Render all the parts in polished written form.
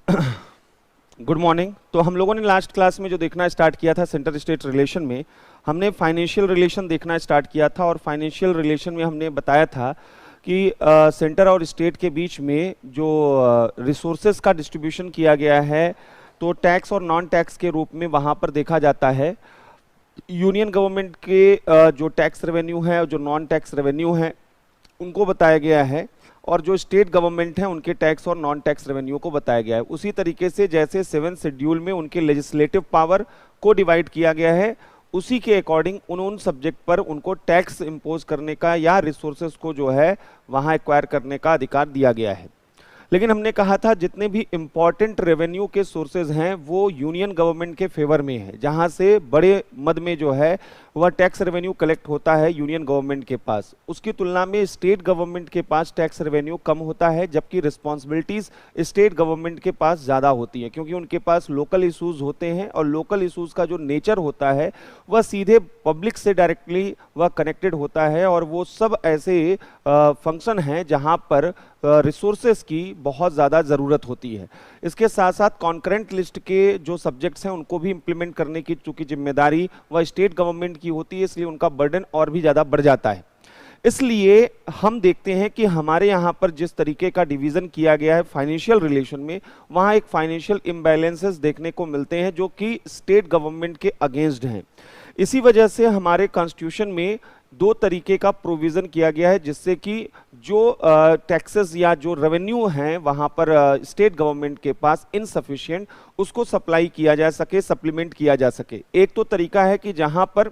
Good morning. तो हम लोगों ने लास्ट क्लास में जो देखना स्टार्ट किया था सेंटर स्टेट रिलेशन में, हमने फाइनेंशियल रिलेशन देखना स्टार्ट किया था। और फाइनेंशियल रिलेशन में हमने बताया था कि सेंटर और स्टेट के बीच में जो रिसोर्सेज का डिस्ट्रीब्यूशन किया गया है, तो टैक्स और नॉन टैक्स के रूप में वहाँ पर देखा जाता है। यूनियन गवर्नमेंट के जो टैक्स रेवेन्यू है और जो नॉन टैक्स रेवेन्यू है उनको बताया गया है, और जो स्टेट गवर्नमेंट है उनके टैक्स और नॉन टैक्स रेवेन्यू को बताया गया है। उसी तरीके से जैसे 7th शेड्यूल में उनके लेजिस्लेटिव पावर को डिवाइड किया गया है, उसी के अकॉर्डिंग उन सब्जेक्ट पर उनको टैक्स इम्पोज करने का या रिसोर्सेज को जो है वहाँ एक्वायर करने का अधिकार दिया गया है। लेकिन हमने कहा था जितने भी इंपॉर्टेंट रेवेन्यू के सोर्सेज हैं वो यूनियन गवर्नमेंट के फेवर में है, जहां से बड़े मद में जो है वह टैक्स रेवेन्यू कलेक्ट होता है यूनियन गवर्नमेंट के पास। उसकी तुलना में स्टेट गवर्नमेंट के पास टैक्स रेवेन्यू कम होता है, जबकि रिस्पॉन्सिबिलिटीज स्टेट गवर्नमेंट के पास ज़्यादा होती हैं, क्योंकि उनके पास लोकल इशूज़ होते हैं और लोकल इशूज़ का जो नेचर होता है वह सीधे पब्लिक से डायरेक्टली वह कनेक्टेड होता है। और वो सब ऐसे फंक्शन हैं जहाँ पर रिसोर्सेस की बहुत ज़्यादा ज़रूरत होती है। इसके साथ साथ कॉन्करेंट लिस्ट के जो सब्जेक्ट्स हैं उनको भी इम्प्लीमेंट करने की चूंकि जिम्मेदारी वह स्टेट गवर्नमेंट की होती है, इसलिए उनका बर्डन और भी ज़्यादा बढ़ जाता है। इसलिए हम देखते हैं कि हमारे यहाँ पर जिस तरीके का डिवीज़न किया गया है फाइनेंशियल रिलेशन में, वहाँ एक फाइनेंशियल इम्बैलेंसेस देखने को मिलते हैं जो कि स्टेट गवर्नमेंट के अगेंस्ट हैं। इसी वजह से हमारे कॉन्स्टिट्यूशन में दो तरीके का प्रोविज़न किया गया है, जिससे कि जो टैक्सेस या जो रेवेन्यू हैं वहाँ पर स्टेट गवर्नमेंट के पास इनसफिशिएंट, उसको सप्लाई किया जा सके, सप्लीमेंट किया जा सके। एक तो तरीका है कि जहाँ पर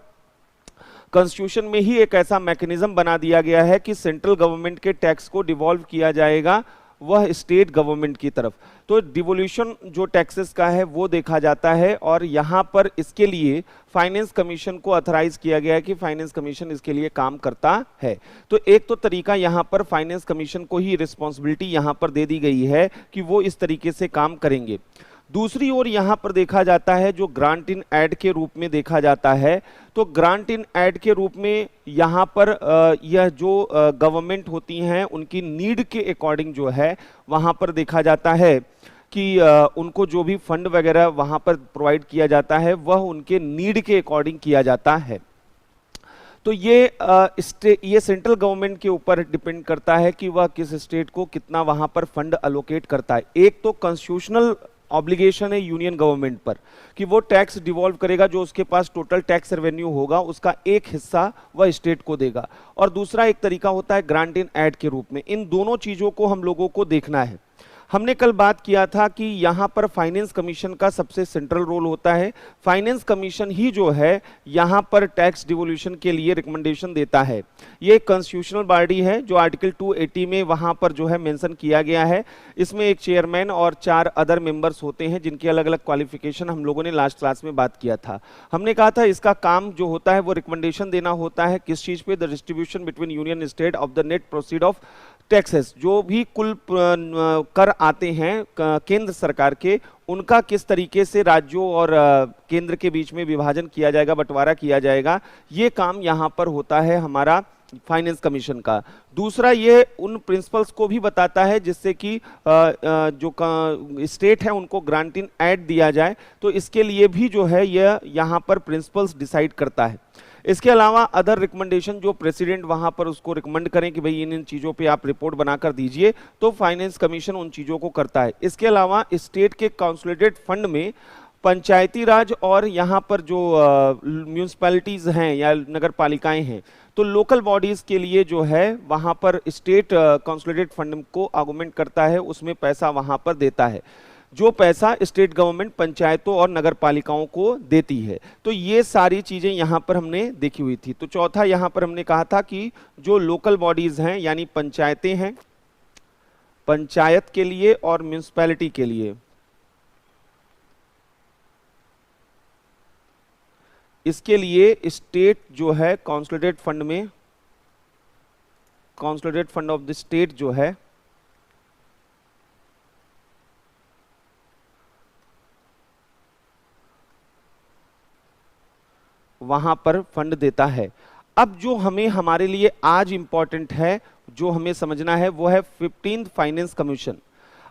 कॉन्स्टिट्यूशन में ही एक ऐसा मैकेनिज्म बना दिया गया है कि सेंट्रल गवर्नमेंट के टैक्स को डिवॉल्व किया जाएगा वह स्टेट गवर्नमेंट की तरफ। तो डिवोल्यूशन जो टैक्सेस का है वो देखा जाता है, और यहाँ पर इसके लिए फाइनेंस कमीशन को अथराइज किया गया है कि फाइनेंस कमीशन इसके लिए काम करता है। तो एक तो तरीका यहाँ पर फाइनेंस कमीशन को ही रिस्पॉन्सिबिलिटी यहाँ पर दे दी गई है कि वो इस तरीके से काम करेंगे। दूसरी ओर यहाँ पर देखा जाता है जो ग्रांट इन एड के रूप में देखा जाता है। तो ग्रांट इन एड के रूप में यहाँ पर यह जो गवर्नमेंट होती हैं उनकी नीड के अकॉर्डिंग जो है वहाँ पर देखा जाता है कि उनको जो भी फंड वगैरह वहाँ पर प्रोवाइड किया जाता है वह उनके नीड के अकॉर्डिंग किया जाता है। तो ये सेंट्रल गवर्नमेंट के ऊपर डिपेंड करता है कि वह किस स्टेट को कितना वहाँ पर फंड अलोकेट करता है। एक तो कॉन्स्टिट्यूशनल ऑब्लिगेशन है यूनियन गवर्नमेंट पर कि वो टैक्स डिवॉल्व करेगा, जो उसके पास टोटल टैक्स रेवेन्यू होगा उसका एक हिस्सा वह स्टेट को देगा। और दूसरा एक तरीका होता है ग्रांट इन एड के रूप में। इन दोनों चीज़ों को हम लोगों को देखना है। हमने कल बात किया था कि यहाँ पर फाइनेंस कमीशन का सबसे सेंट्रल रोल होता है। फाइनेंस कमीशन ही जो है यहाँ पर टैक्स डिवोल्यूशन के लिए रिकमेंडेशन देता है। ये एक कॉन्स्टिट्यूशनल बॉडी है जो आर्टिकल 280 में वहाँ पर जो है मेंशन किया गया है। इसमें एक चेयरमैन और 4 अदर मेंबर्स होते हैं जिनकी अलग अलग क्वालिफिकेशन हम लोगों ने लास्ट क्लास में बात किया था। हमने कहा था इसका काम जो होता है वो रिकमेंडेशन देना होता है किस चीज़ पे, the distribution between union state of the net proceed of taxes. जो भी कुल कर आते हैं केंद्र सरकार के, उनका किस तरीके से राज्यों और केंद्र के बीच में विभाजन किया जाएगा, बंटवारा किया जाएगा, ये काम यहाँ पर होता है हमारा फाइनेंस कमीशन का। दूसरा ये उन प्रिंसिपल्स को भी बताता है जिससे कि जो स्टेट है उनको ग्रांट इन एड दिया जाए, तो इसके लिए भी जो है यह यहाँ पर प्रिंसिपल्स डिसाइड करता है। इसके अलावा अदर रिकमेंडेशन जो प्रेसिडेंट वहां पर उसको रिकमेंड करें कि भाई इन इन चीज़ों पे आप रिपोर्ट बनाकर दीजिए, तो फाइनेंस कमीशन उन चीज़ों को करता है। इसके अलावा स्टेट के कंसोलिडेटेड फंड में पंचायती राज और यहाँ पर जो म्यूनिसिपैलिटीज़ हैं या नगर पालिकाएँ हैं, तो लोकल बॉडीज़ के लिए जो है वहाँ पर स्टेट कंसोलिडेटेड फंड को आर्गुमेंट करता है, उसमें पैसा वहाँ पर देता है। जो पैसा स्टेट गवर्नमेंट पंचायतों और नगर पालिकाओं को देती है। तो ये सारी चीज़ें यहाँ पर हमने देखी हुई थी। तो चौथा यहाँ पर हमने कहा था कि जो लोकल बॉडीज़ हैं यानी पंचायतें हैं, पंचायत के लिए और म्यूनिसिपैलिटी के लिए, इसके लिए स्टेट जो है कंसोलिडेटेड फंड में, consolidated fund of the state जो है वहां पर फंड देता है। अब जो हमें हमारे लिए आज इंपॉर्टेंट है, जो हमें समझना है, वो है 15th फाइनेंस कमीशन।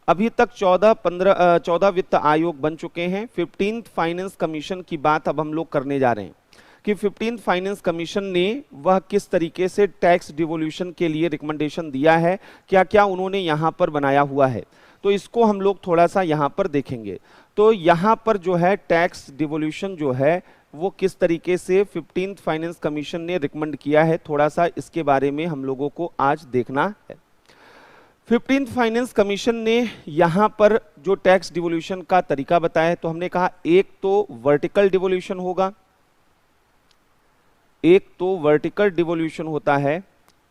अभी तक 14 वित्त आयोग बन चुके हैं। 15th फाइनेंस कमीशन की बात अब हम लोग करने जा रहे हैं कि 15th फाइनेंस कमीशन ने वह किस तरीके से टैक्स डिवोल्यूशन के लिए रिकमेंडेशन दिया है, क्या क्या उन्होंने यहाँ पर बनाया हुआ है, तो इसको हम लोग थोड़ा सा यहाँ पर देखेंगे। तो यहाँ पर जो है टैक्स डिवोल्यूशन जो है वो किस तरीके से 15th फाइनेंस कमीशन ने रिकमेंड किया है, थोड़ा सा इसके बारे में हम लोगों को आज देखना है। 15th फाइनेंस कमीशन ने यहाँ पर जो टैक्स डिवोल्यूशन का तरीका बताया है, तो हमने कहा एक तो वर्टिकल डिवोल्यूशन होगा, एक तो वर्टिकल डिवोल्यूशन होता है,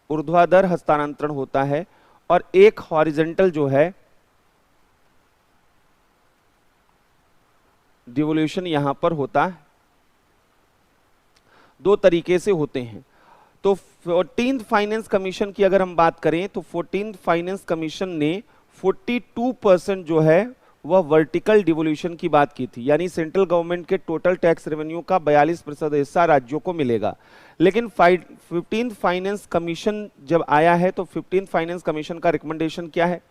ऊर्ध्वाधर हस्तांतरण होता है, और एक हॉरिजॉन्टल जो है डिवोल्यूशन यहां पर होता है। दो तरीके से होते हैं। तो 14th फाइनेंस कमीशन की अगर हम बात करें तो 14th फाइनेंस कमीशन ने 42% जो है वह वर्टिकल डिवोल्यूशन की बात की थी, यानी सेंट्रल गवर्नमेंट के टोटल टैक्स रेवेन्यू का 42% हिस्सा राज्यों को मिलेगा। लेकिन 15th फाइनेंस कमीशन जब आया है तो 15th फाइनेंस कमीशन का रिकमेंडेशन क्या है,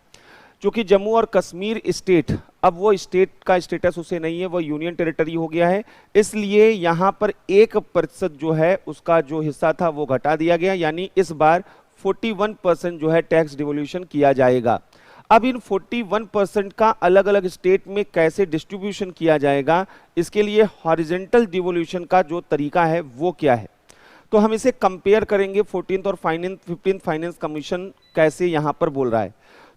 क्योंकि जम्मू और कश्मीर स्टेट अब वो स्टेट का स्टेटस उसे नहीं है, वो यूनियन टेरिटरी हो गया है, इसलिए यहां पर 1% जो है उसका जो हिस्सा था वो घटा दिया गया, यानी इस बार 41% जो है टैक्स डिवोल्यूशन किया जाएगा। अब इन 41% का अलग अलग स्टेट में कैसे डिस्ट्रीब्यूशन किया जाएगा, इसके लिए हॉरिजॉन्टल डिवोल्यूशन का जो तरीका है वो क्या है, तो हम इसे कंपेयर करेंगे 14th और 15th फाइनेंस कमीशन कैसे यहां पर बोल रहा है।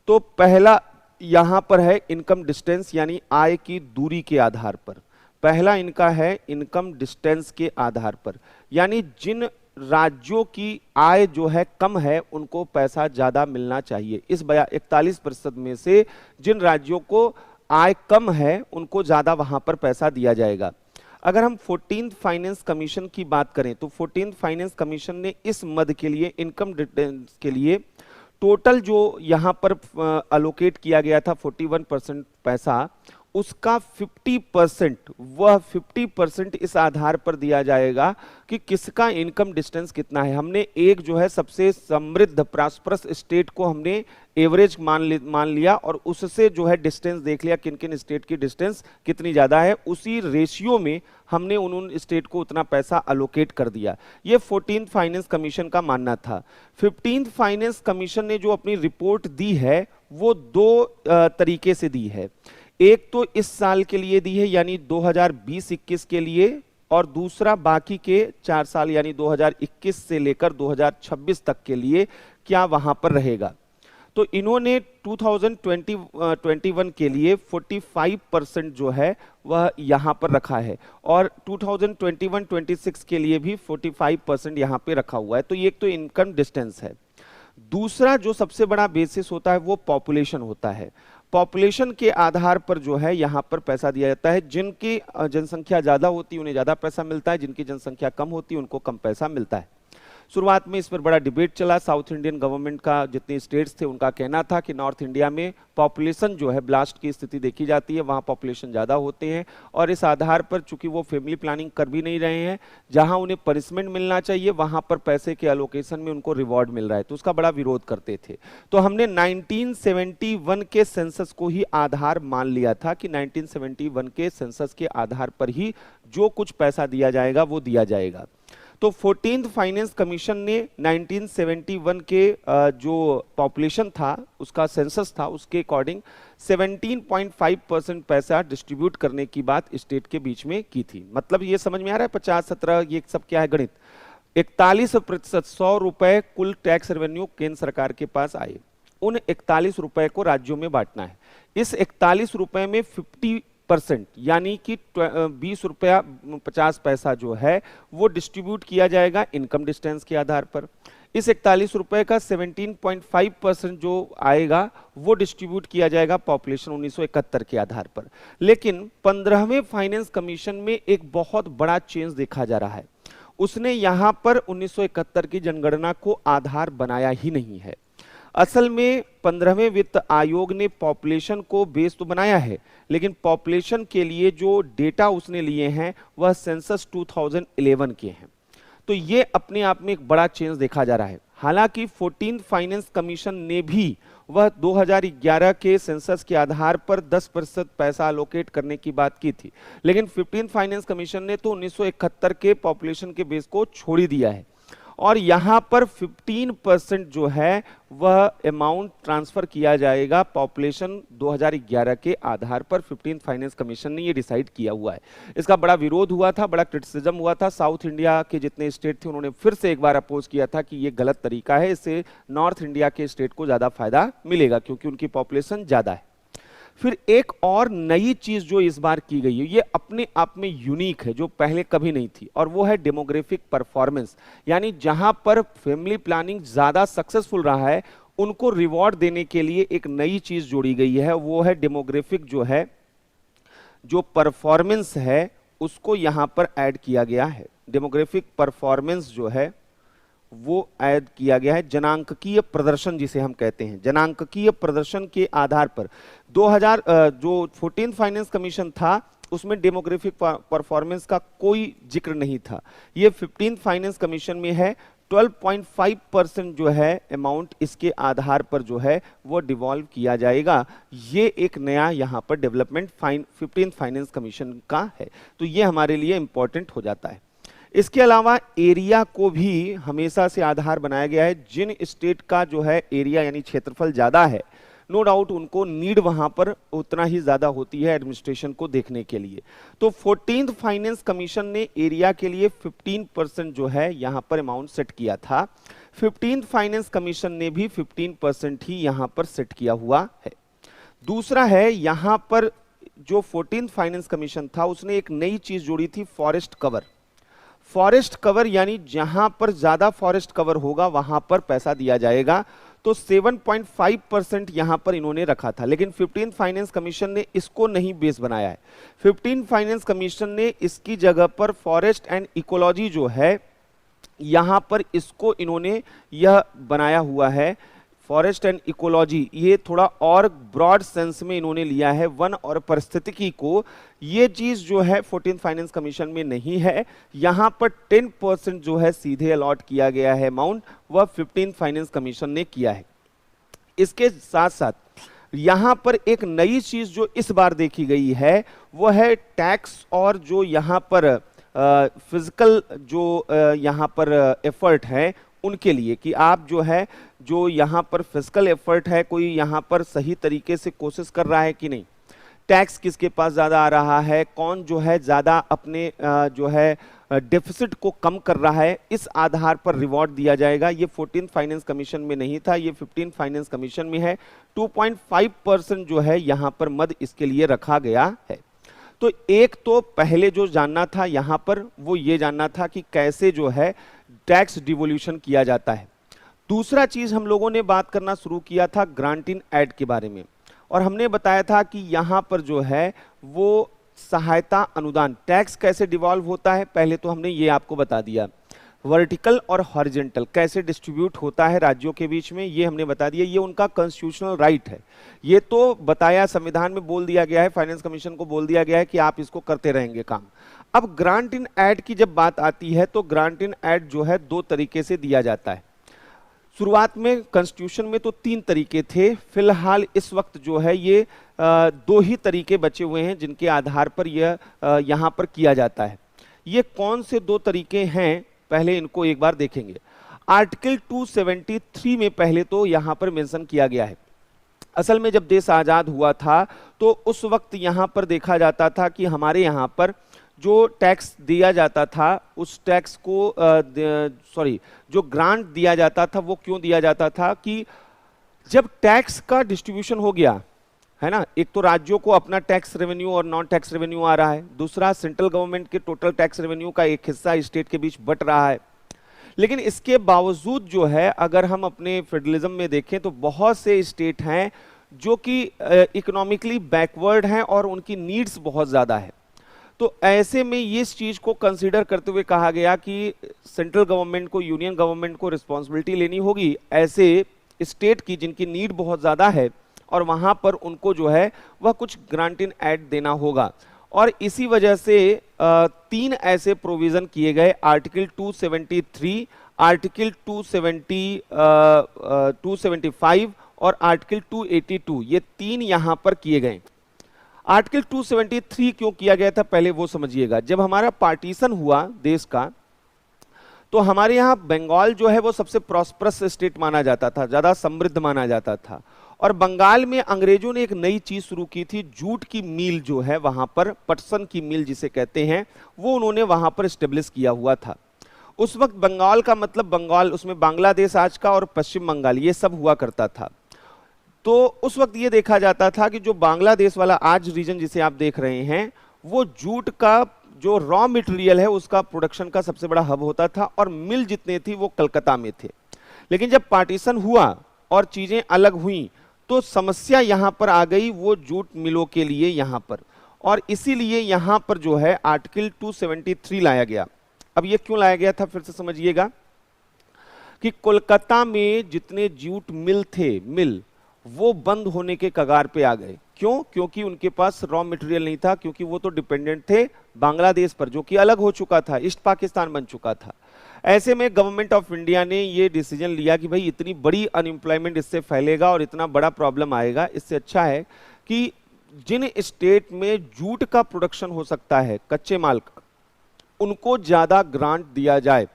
तो पहला यहां पर है इनकम डिस्टेंस, यानी आय की दूरी के आधार पर। पहला इनका है इनकम डिस्टेंस के आधार पर, यानी जिन राज्यों की आय जो है कम है उनको पैसा ज्यादा मिलना चाहिए। इस 41% में से जिन राज्यों को आय कम है उनको ज्यादा वहां पर पैसा दिया जाएगा। अगर हम 14th फाइनेंस कमीशन की बात करें तो 14th फाइनेंस कमीशन ने इस मद के लिए इनकम डिस्टेंस के लिए टोटल जो यहां पर अलोकेट किया गया था 41% पैसा, उसका 50% वह 50% इस आधार पर दिया जाएगा कि किसका इनकम डिस्टेंस कितना है। हमने एक जो है सबसे समृद्ध प्रॉस्परस स्टेट को हमने एवरेज मान लिया और उससे जो है डिस्टेंस देख लिया किन किन स्टेट की डिस्टेंस कितनी ज्यादा है, उसी रेशियो में हमने उन स्टेट को उतना पैसा अलोकेट कर दिया। ये 14th फाइनेंस कमीशन का मानना था। 15th फाइनेंस कमीशन ने जो अपनी रिपोर्ट दी है वो दो तरीके से दी है। एक तो इस साल के लिए दी है, यानी 2020-21 के लिए, और दूसरा बाकी के 4 साल यानी 2021 से लेकर 2026 तक के लिए क्या वहां पर रहेगा। तो इन्होंने 2021 के लिए 45% जो है वह यहां पर रखा है, और 2021-26 के लिए भी 45% यहां पे रखा हुआ है। तो ये एक तो इनकम डिस्टेंस है। दूसरा जो सबसे बड़ा बेसिस होता है वो पॉपुलेशन होता है। पॉपुलेशन के आधार पर जो है यहाँ पर पैसा दिया जाता है। जिनकी जनसंख्या ज़्यादा होती है उन्हें ज़्यादा पैसा मिलता है, जिनकी जनसंख्या कम होती है उनको कम पैसा मिलता है। शुरुआत में इस पर बड़ा डिबेट चला। साउथ इंडियन गवर्नमेंट का जितने स्टेट्स थे उनका कहना था कि नॉर्थ इंडिया में पॉपुलेशन जो है ब्लास्ट की स्थिति देखी जाती है, वहाँ पॉपुलेशन ज़्यादा होते हैं, और इस आधार पर चूंकि वो फैमिली प्लानिंग कर भी नहीं रहे हैं, जहाँ उन्हें पनिशमेंट मिलना चाहिए वहाँ पर पैसे के एलोकेशन में उनको रिवॉर्ड मिल रहा है, तो उसका बड़ा विरोध करते थे। तो हमने 1971 के सेंसस को ही आधार मान लिया था कि 1971 के सेंसस के आधार पर ही जो कुछ पैसा दिया जाएगा वो दिया जाएगा। तो 14th फाइनेंस कमीशन ने 1971 के जो पॉपुलेशन था उसका सेंसस था उसके अकॉर्डिंग 17.5% पैसा डिस्ट्रीब्यूट करने की बात स्टेट के बीच में की थी। मतलब ये समझ में आ रहा है 50-17 ये सब क्या है गणित। 41% 100 रुपए कुल टैक्स रेवेन्यू केंद्र सरकार के पास आए, उन 41 रुपए को राज्यों में बांटना है। इस 41 रुपए में 50% यानी कि 20 रुपया 50 पैसा जो है वो डिस्ट्रीब्यूट किया जाएगा इनकम डिस्टेंस के आधार पर। इस 41 रुपए का 17.5% जो आएगा वो डिस्ट्रीब्यूट किया जाएगा पॉपुलेशन 1971 के आधार पर। लेकिन 15वें फाइनेंस कमीशन में एक बहुत बड़ा चेंज देखा जा रहा है। उसने यहां पर 1971 की जनगणना को आधार बनाया ही नहीं है। असल में 15वें वित्त आयोग ने पॉपुलेशन को बेस तो बनाया है, लेकिन पॉपुलेशन के लिए जो डेटा उसने लिए हैं वह सेंसस 2011 के हैं। तो ये अपने आप में एक बड़ा चेंज देखा जा रहा है। हालांकि 14th फाइनेंस कमीशन ने भी वह 2011 के सेंसस के आधार पर 10% पैसा अलोकेट करने की बात की थी, लेकिन 15th फाइनेंस कमीशन ने तो 1971 के पॉपुलेशन के बेस को छोड़ ही दिया है और यहां पर 15% जो है वह अमाउंट ट्रांसफर किया जाएगा पॉपुलेशन 2011 के आधार पर। 15th फाइनेंस कमीशन ने ये डिसाइड किया हुआ है। इसका बड़ा विरोध हुआ था, बड़ा क्रिटिसिज्म हुआ था। साउथ इंडिया के जितने स्टेट थे उन्होंने फिर से एक बार अपोज किया था कि ये गलत तरीका है, इससे नॉर्थ इंडिया के स्टेट को ज्यादा फायदा मिलेगा क्योंकि उनकी पॉपुलेशन ज्यादा है। फिर एक और नई चीज जो इस बार की गई है, ये अपने आप में यूनिक है, जो पहले कभी नहीं थी, और वो है डेमोग्राफिक परफॉर्मेंस। यानी जहां पर फैमिली प्लानिंग ज्यादा सक्सेसफुल रहा है उनको रिवॉर्ड देने के लिए एक नई चीज जोड़ी गई है, वो है डेमोग्राफिक जो है, जो परफॉर्मेंस है उसको यहां पर ऐड किया गया है। डेमोग्राफिक परफॉर्मेंस जो है वो ऐड किया गया है। जनांककीय प्रदर्शन जिसे हम कहते हैं, जनांककीय प्रदर्शन के आधार पर 2000 जो 14th फाइनेंस कमीशन था उसमें डेमोग्राफिक परफॉर्मेंस का कोई जिक्र नहीं था। ये 15th फाइनेंस कमीशन में है। 12.5% जो है अमाउंट इसके आधार पर जो है वो डिवॉल्व किया जाएगा। ये एक नया यहाँ पर डेवलपमेंट 15th फाइनेंस कमीशन का है, तो ये हमारे लिए इंपॉर्टेंट हो जाता है। इसके अलावा एरिया को भी हमेशा से आधार बनाया गया है। जिन स्टेट का जो है एरिया यानी क्षेत्रफल ज्यादा है, नो डाउट उनको नीड वहां पर उतना ही ज्यादा होती है एडमिनिस्ट्रेशन को देखने के लिए। तो 14th फाइनेंस कमीशन ने एरिया के लिए 15% जो है यहां पर अमाउंट सेट किया था। 15th फाइनेंस कमीशन ने भी 15% ही यहां पर सेट किया हुआ है। दूसरा है यहां पर जो 14th फाइनेंस कमीशन था उसने एक नई चीज जोड़ी थी, फॉरेस्ट कवर। फॉरेस्ट कवर यानी जहां पर ज्यादा फॉरेस्ट कवर होगा वहां पर पैसा दिया जाएगा। तो 7.5% यहां पर इन्होंने रखा था, लेकिन 15th फाइनेंस कमीशन ने इसको नहीं बेस बनाया है। 15th फाइनेंस कमीशन ने इसकी जगह पर फॉरेस्ट एंड इकोलॉजी जो है यहां पर इसको इन्होंने यह बनाया हुआ है। फॉरेस्ट एंड इकोलॉजी ये थोड़ा और ब्रॉड सेंस में इन्होंने लिया है, वन और पारिस्थितिकी को। ये चीज जो है 14th फाइनेंस कमीशन में नहीं है। यहां पर 10% जो है सीधे अलॉट किया गया है अमाउंट, वह 15th फाइनेंस कमीशन ने किया है। इसके साथ साथ यहां पर एक नई चीज जो इस बार देखी गई है वह है टैक्स और जो यहां पर फिजिकल जो यहां पर एफर्ट है उनके लिए, कि आप जो है जो यहाँ पर फिजिकल एफर्ट है कोई यहाँ पर सही तरीके से कोशिश कर रहा है कि नहीं, टैक्स किसके पास ज़्यादा आ रहा है, कौन जो है ज़्यादा अपने जो है डेफिसिट को कम कर रहा है, इस आधार पर रिवॉर्ड दिया जाएगा। ये 14th फाइनेंस कमीशन में नहीं था, ये 15th फाइनेंस कमीशन में है। 2.5% जो है यहाँ पर मद इसके लिए रखा गया है। तो एक तो पहले जो जानना था यहाँ पर वो ये जानना था कि कैसे जो है टैक्स डिवोल्यूशन किया जाता है। दूसरा चीज हम लोगों ने बात करना शुरू किया था ग्रांट इन एड के बारे में, और हमने बताया था कि यहां पर जो है वो सहायता अनुदान टैक्स कैसे डिवॉल्व होता है। पहले तो हमने ये आपको बता दिया, वर्टिकल और हॉरिजॉन्टल कैसे डिस्ट्रीब्यूट होता है राज्यों के बीच में, ये हमने बता दिया। ये उनका कॉन्स्टिट्यूशनल राइट है, ये तो बताया, संविधान में बोल दिया गया है, फाइनेंस कमीशन को बोल दिया गया है कि आप इसको करते रहेंगे काम। अब ग्रांट इन एड की जब बात आती है तो ग्रांट इन एड जो है दो तरीके से दिया जाता है। शुरुआत में कॉन्स्टिट्यूशन में तो 3 तरीके थे, फिलहाल इस वक्त जो है ये 2 ही तरीके बचे हुए हैं जिनके आधार पर यह यहाँ पर किया जाता है। ये कौन से 2 तरीके हैं, पहले इनको एक बार देखेंगे। आर्टिकल 273 में पहले तो यहाँ पर मेंशन किया गया है। असल में जब देश आजाद हुआ था तो उस वक्त यहाँ पर देखा जाता था कि हमारे यहाँ पर जो टैक्स दिया जाता था उस टैक्स को जो ग्रांट दिया जाता था वो क्यों दिया जाता था कि जब टैक्स का डिस्ट्रीब्यूशन हो गया है ना, एक तो राज्यों को अपना टैक्स रेवेन्यू और नॉन टैक्स रेवेन्यू आ रहा है, दूसरा सेंट्रल गवर्नमेंट के टोटल टैक्स रेवेन्यू का एक हिस्सा स्टेट के बीच बट रहा है। लेकिन इसके बावजूद जो है अगर हम अपने फेडरलिज्म में देखें तो बहुत से स्टेट हैं जो कि इकोनॉमिकली बैकवर्ड हैं और उनकी नीड्स बहुत ज़्यादा है। तो ऐसे में ये इस चीज़ को कंसीडर करते हुए कहा गया कि सेंट्रल गवर्नमेंट को, यूनियन गवर्नमेंट को रिस्पॉन्सिबिलिटी लेनी होगी ऐसे स्टेट की जिनकी नीड बहुत ज़्यादा है, और वहाँ पर उनको जो है वह कुछ ग्रांट इन एड देना होगा। और इसी वजह से 3 ऐसे प्रोविज़न किए गए, आर्टिकल 273, आर्टिकल 275 और आर्टिकल 282, ये तीन यहां पर किए गए। आर्टिकल 273 क्यों किया गया था पहले वो समझिएगा। जब हमारा पार्टीशन हुआ देश का, तो हमारे यहाँ बंगाल जो है वो सबसे प्रॉस्परस स्टेट माना जाता था, ज्यादा समृद्ध माना जाता था। और बंगाल में अंग्रेजों ने एक नई चीज शुरू की थी, जूट की मिल जो है वहां पर, पटसन की मिल जिसे कहते हैं, वो उन्होंने वहां पर स्टेब्लिश किया हुआ था। उस वक्त बंगाल का मतलब बंगाल, उसमें बांग्लादेश आज का और पश्चिम बंगाल ये सब हुआ करता था। तो उस वक्त ये देखा जाता था कि जो बांग्लादेश वाला आज रीजन जिसे आप देख रहे हैं, वो जूट का जो रॉ मटेरियल है उसका प्रोडक्शन का सबसे बड़ा हब होता था, और मिल जितने थी वो कलकत्ता में थे। लेकिन जब पार्टीशन हुआ और चीजें अलग हुई, तो समस्या यहां पर आ गई वो जूट मिलों के लिए यहां पर, और इसीलिए यहां पर जो है आर्टिकल 273 लाया गया। अब ये क्यों लाया गया था फिर से समझिएगा, कि कोलकाता में जितने जूट मिल थे, मिल वो बंद होने के कगार पे आ गए। क्यों? क्योंकि उनके पास रॉ मटेरियल नहीं था, क्योंकि वो तो डिपेंडेंट थे बांग्लादेश पर, जो कि अलग हो चुका था, ईस्ट पाकिस्तान बन चुका था। ऐसे में गवर्नमेंट ऑफ इंडिया ने ये डिसीजन लिया कि भाई इतनी बड़ी अनएम्प्लॉयमेंट इससे फैलेगा और इतना बड़ा प्रॉब्लम आएगा, इससे अच्छा है कि जिन स्टेट में जूट का प्रोडक्शन हो सकता है, कच्चे माल का, उनको ज्यादा ग्रांट दिया जाए।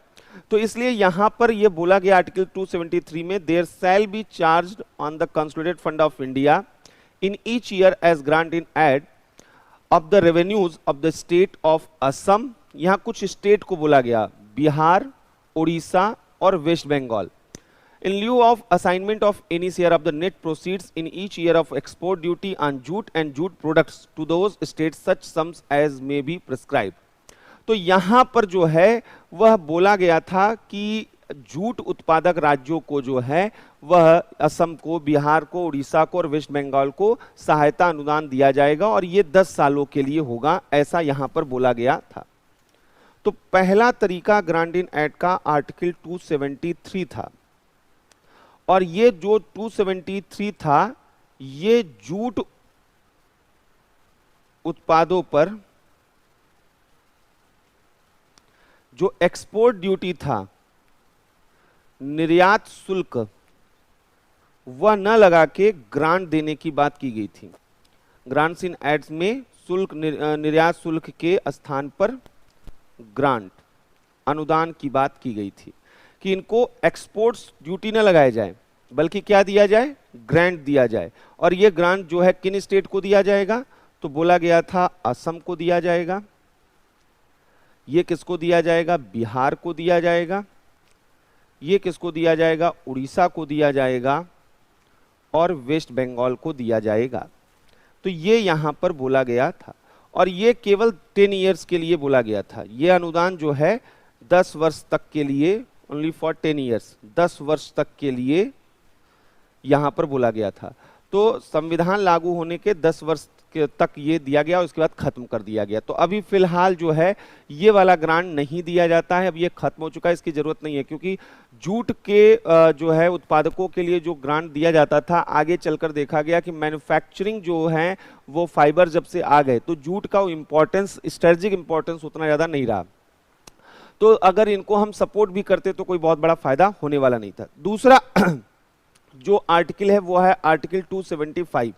तो इसलिए यहां पर यह बोला गया आर्टिकल 273 में, there shall be charged on the consolidated fund of India in each year as grant in aid of the revenues of the state of Assam. यहां कुछ स्टेट को बोला गया, बिहार, उड़ीसा और west Bengal. In lieu of assignment of any share of the net proceeds in each year of export duty on jute and jute products to those states, such sums as may be prescribed। तो यहां पर जो है वह बोला गया था कि जूट उत्पादक राज्यों को जो है वह असम को, बिहार को, उड़ीसा को और वेस्ट बंगाल को सहायता अनुदान दिया जाएगा, और ये 10 सालों के लिए होगा, ऐसा यहां पर बोला गया था। तो पहला तरीका ग्रांट इन एड का आर्टिकल 273 था, और ये जो 273 था ये जूट उत्पादों पर जो एक्सपोर्ट ड्यूटी था, निर्यात शुल्क, वह न लगा के ग्रांट देने की बात की गई थी। ग्रांट्स इन एड्स में शुल्क, निर्यात शुल्क के स्थान पर ग्रांट, अनुदान की बात की गई थी, कि इनको एक्सपोर्ट्स ड्यूटी न लगाया जाए बल्कि क्या दिया जाए, ग्रांट दिया जाए। और ये ग्रांट जो है किन स्टेट को दिया जाएगा, तो बोला गया था असम को दिया जाएगा, ये किसको दिया जाएगा, बिहार को दिया जाएगा, ये किसको दिया जाएगा, उड़ीसा को दिया जाएगा, और वेस्ट बंगाल को दिया जाएगा। तो ये यहां पर बोला गया था, और ये केवल 10 इयर्स के लिए बोला गया था। ये अनुदान जो है 10 वर्ष तक के लिए, ओनली फॉर 10 इयर्स, 10 वर्ष तक के लिए यहां पर बोला गया था। तो संविधान लागू होने के 10 वर्ष तक ये दिया गया, उसके बाद खत्म कर दिया गया। तो अभी फिलहाल जो है ये वाला ग्रांट नहीं दिया जाता है, अब ये खत्म हो चुका है, इसकी जरूरत नहीं है, क्योंकि जूट के जो है उत्पादकों के लिए जो ग्रांट दिया जाता था, आगे चलकर देखा गया कि मैन्युफैक्चरिंग जो है वो फाइबर जब से आ गए, तो जूट का इम्पोर्टेंस, स्ट्रेटेजिक इंपॉर्टेंस उतना ज्यादा नहीं रहा। तो अगर इनको हम सपोर्ट भी करते तो कोई बहुत बड़ा फायदा होने वाला नहीं था। दूसरा जो आर्टिकल है वो है आर्टिकल 275।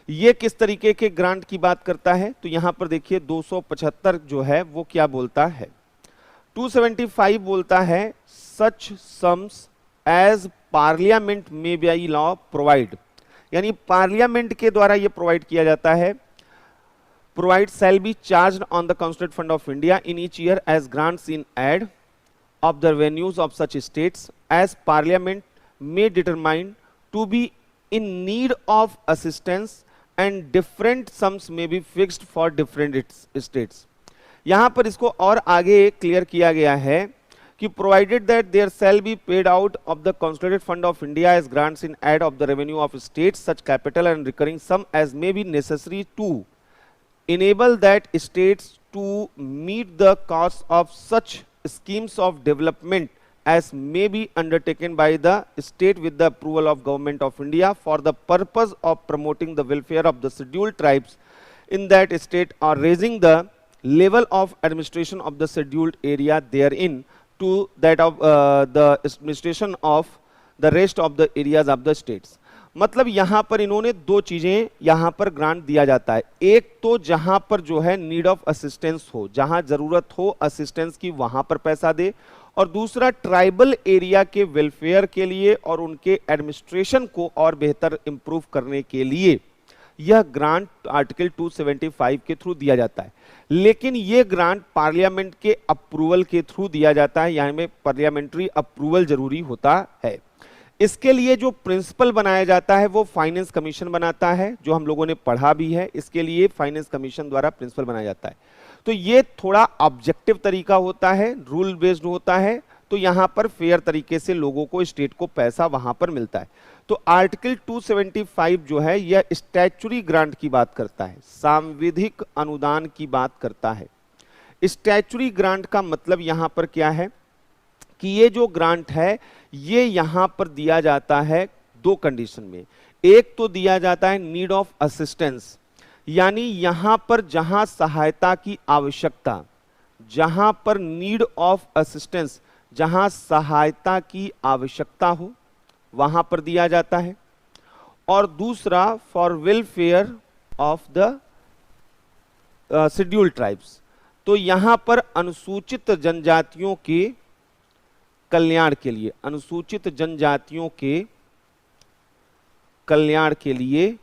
ये किस तरीके के ग्रांट की बात करता है, तो यहां पर देखिए 275 जो है वो क्या बोलता है, 275 बोलता है सच सम्स एज पार्लियामेंट में बाई लॉ प्रोवाइड, यानी पार्लियामेंट के द्वारा ये प्रोवाइड किया जाता है। Provide shall be charged on the consolidated fund of India in each year as grants in aid of the revenues of such states as parliament may determine to be in need of assistance and different sums may be fixed for different states। यहां पर इसको और आगे clear किया गया है कि provided that there shall be paid out of the consolidated fund of India as grants in aid of the revenue of states such capital and recurring sum as may be necessary to enable that states to meet the costs of such schemes of development as may be undertaken by the state with the approval of Government of India for the purpose of promoting the welfare of the scheduled tribes in that state or raising the level of administration of the scheduled area therein। to that of the administration of the rest of the areas of the states। मतलब यहां पर इन्होंने दो चीजें यहां पर grant दिया जाता है, एक तो जहां पर जो है नीड ऑफ असिस्टेंस हो, जहां जरूरत हो असिस्टेंस की वहां पर पैसा दे, और दूसरा ट्राइबल एरिया के वेलफेयर के लिए और उनके एडमिनिस्ट्रेशन को और बेहतर इंप्रूव करने के लिए यह ग्रांट आर्टिकल 275 के थ्रू दिया जाता है। लेकिन यह ग्रांट पार्लियामेंट के अप्रूवल के थ्रू दिया जाता है, यानी में पार्लियामेंट्री अप्रूवल जरूरी होता है। इसके लिए जो प्रिंसिपल बनाया जाता है वो फाइनेंस कमीशन बनाता है, जो हम लोगों ने पढ़ा भी है। इसके लिए फाइनेंस कमीशन द्वारा प्रिंसिपल बनाया जाता है। तो ये थोड़ा ऑब्जेक्टिव तरीका होता है, रूल बेस्ड होता है, तो यहां पर फेयर तरीके से लोगों को, स्टेट को पैसा वहां पर मिलता है। तो आर्टिकल 275 जो है यह स्टैच्यूरी ग्रांट की बात करता है, सांविधिक अनुदान की बात करता है। स्टैच्यूरी ग्रांट का मतलब यहां पर क्या है कि ये जो ग्रांट है ये यहां पर दिया जाता है दो कंडीशन में। एक तो दिया जाता है नीड ऑफ असिस्टेंस, यानी यहां पर जहां सहायता की आवश्यकता, जहां पर नीड ऑफ असिस्टेंस, जहां सहायता की आवश्यकता हो वहां पर दिया जाता है। और दूसरा for welfare of the scheduled tribes, तो यहां पर अनुसूचित जनजातियों के कल्याण के लिए, अनुसूचित जनजातियों के कल्याण के लिए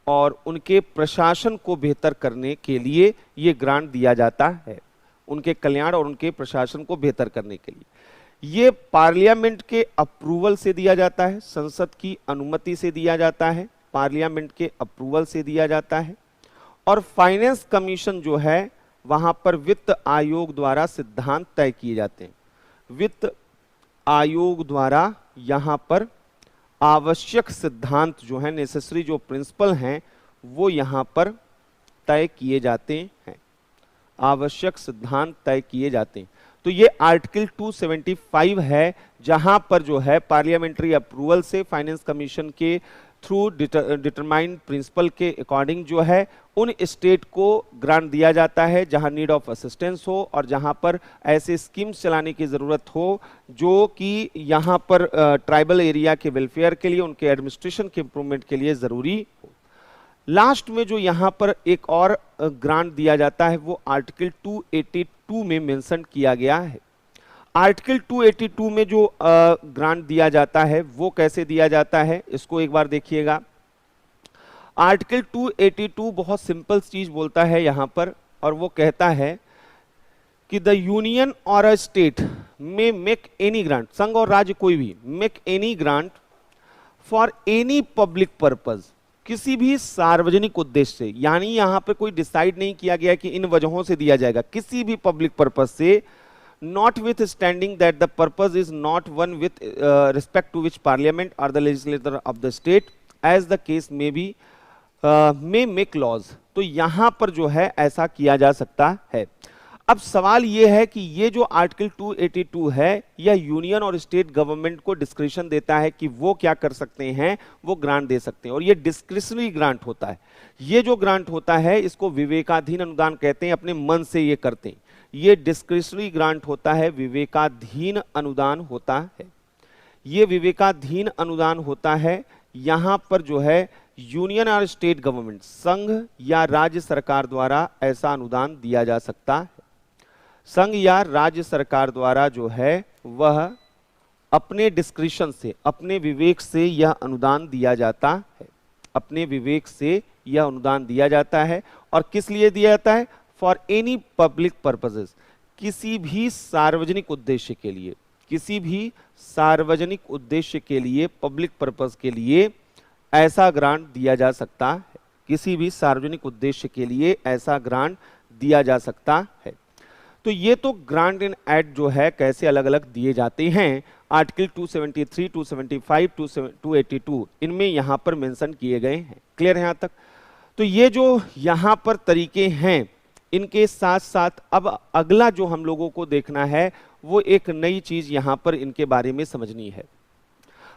और उनके प्रशासन को बेहतर करने के लिए यह ग्रांट दिया जाता है, उनके कल्याण और उनके प्रशासन को बेहतर करने के लिए। ये पार्लियामेंट के अप्रूवल से दिया जाता है, संसद की अनुमति से दिया जाता है, पार्लियामेंट के अप्रूवल से दिया जाता है। और फाइनेंस कमीशन जो है वहां पर वित्त आयोग द्वारा सिद्धांत तय किए जाते हैं। वित्त आयोग द्वारा यहां पर आवश्यक सिद्धांत जो है, नेसेसरी जो प्रिंसिपल हैं, वो यहां पर तय किए जाते हैं, आवश्यक सिद्धांत तय किए जाते हैं। तो ये आर्टिकल 275 है, जहां पर जो है पार्लियामेंट्री अप्रूवल से फाइनेंस कमीशन के थ्रू डिटरमाइंड प्रिंसिपल के अकॉर्डिंग जो है उन स्टेट को ग्रांट दिया जाता है जहां नीड ऑफ असिस्टेंस हो और जहां पर ऐसे स्कीम्स चलाने की जरूरत हो जो कि यहां पर ट्राइबल एरिया के वेलफेयर के लिए, उनके एडमिनिस्ट्रेशन के इंप्रूवमेंट के लिए जरूरी हो। लास्ट में जो यहां पर एक और ग्रांट दिया जाता है वो आर्टिकल 282 में मेंशन किया गया है। आर्टिकल 282 में जो ग्रांट दिया जाता है वो कैसे दिया जाता है, इसको एक बार देखिएगा। आर्टिकल 282 बहुत सिंपल चीज बोलता है यहां पर, और वो कहता है कि द यूनियन और अ स्टेट में मेक एनी ग्रांट, संघ और राज्य कोई भी make any grant for any public purpose, किसी भी सार्वजनिक उद्देश्य से, यानी यहां पे कोई डिसाइड नहीं किया गया कि इन वजहों से दिया जाएगा, किसी भी पब्लिक पर्पज से, notwithstanding that the purpose is not one with respect to which parliament और the legislator of the state as the case में बी मे मेक लॉज। तो यहां पर जो है ऐसा किया जा सकता है। अब सवाल यह है कि ये जो आर्टिकल 282 है यह यूनियन और स्टेट गवर्नमेंट को डिस्क्रिप्शन देता है कि वो क्या कर सकते हैं, वो ग्रांट दे सकते हैं, और ये डिस्क्रिशनरी ग्रांट होता है। ये जो ग्रांट होता है इसको विवेकाधीन अनुदान कहते हैं, अपने मन से ये करते हैं। ये डिस्क्रिशनरी ग्रांट होता है, विवेकाधीन अनुदान होता है। ये विवेकाधीन अनुदान होता है। यहां पर जो है यूनियन और स्टेट गवर्नमेंट, संघ या राज्य सरकार द्वारा ऐसा अनुदान दिया जा सकता है। संघ या राज्य सरकार द्वारा जो है वह अपने डिस्क्रिशन से, अपने विवेक से यह अनुदान दिया जाता है, अपने विवेक से यह अनुदान दिया जाता है। और किस लिए दिया जाता है? फॉर एनी पब्लिक पर्पसेस, किसी भी सार्वजनिक उद्देश्य के लिए, किसी भी सार्वजनिक उद्देश्य के लिए, पब्लिक पर्पस के लिए ऐसा ग्रांट दिया जा सकता है। किसी भी सार्वजनिक उद्देश्य के लिए ऐसा ग्रांट दिया जा सकता है। तो ये तो ग्रांट इन एड जो है कैसे अलग अलग दिए जाते हैं, आर्टिकल 273, 275, 282 इनमें यहां पर मेंशन किए गए हैं। क्लियर है यहां तक? तो ये जो यहां पर तरीके हैं, इनके साथ साथ अब अगला जो हम लोगों को देखना है वो एक नई चीज यहां पर इनके बारे में समझनी है।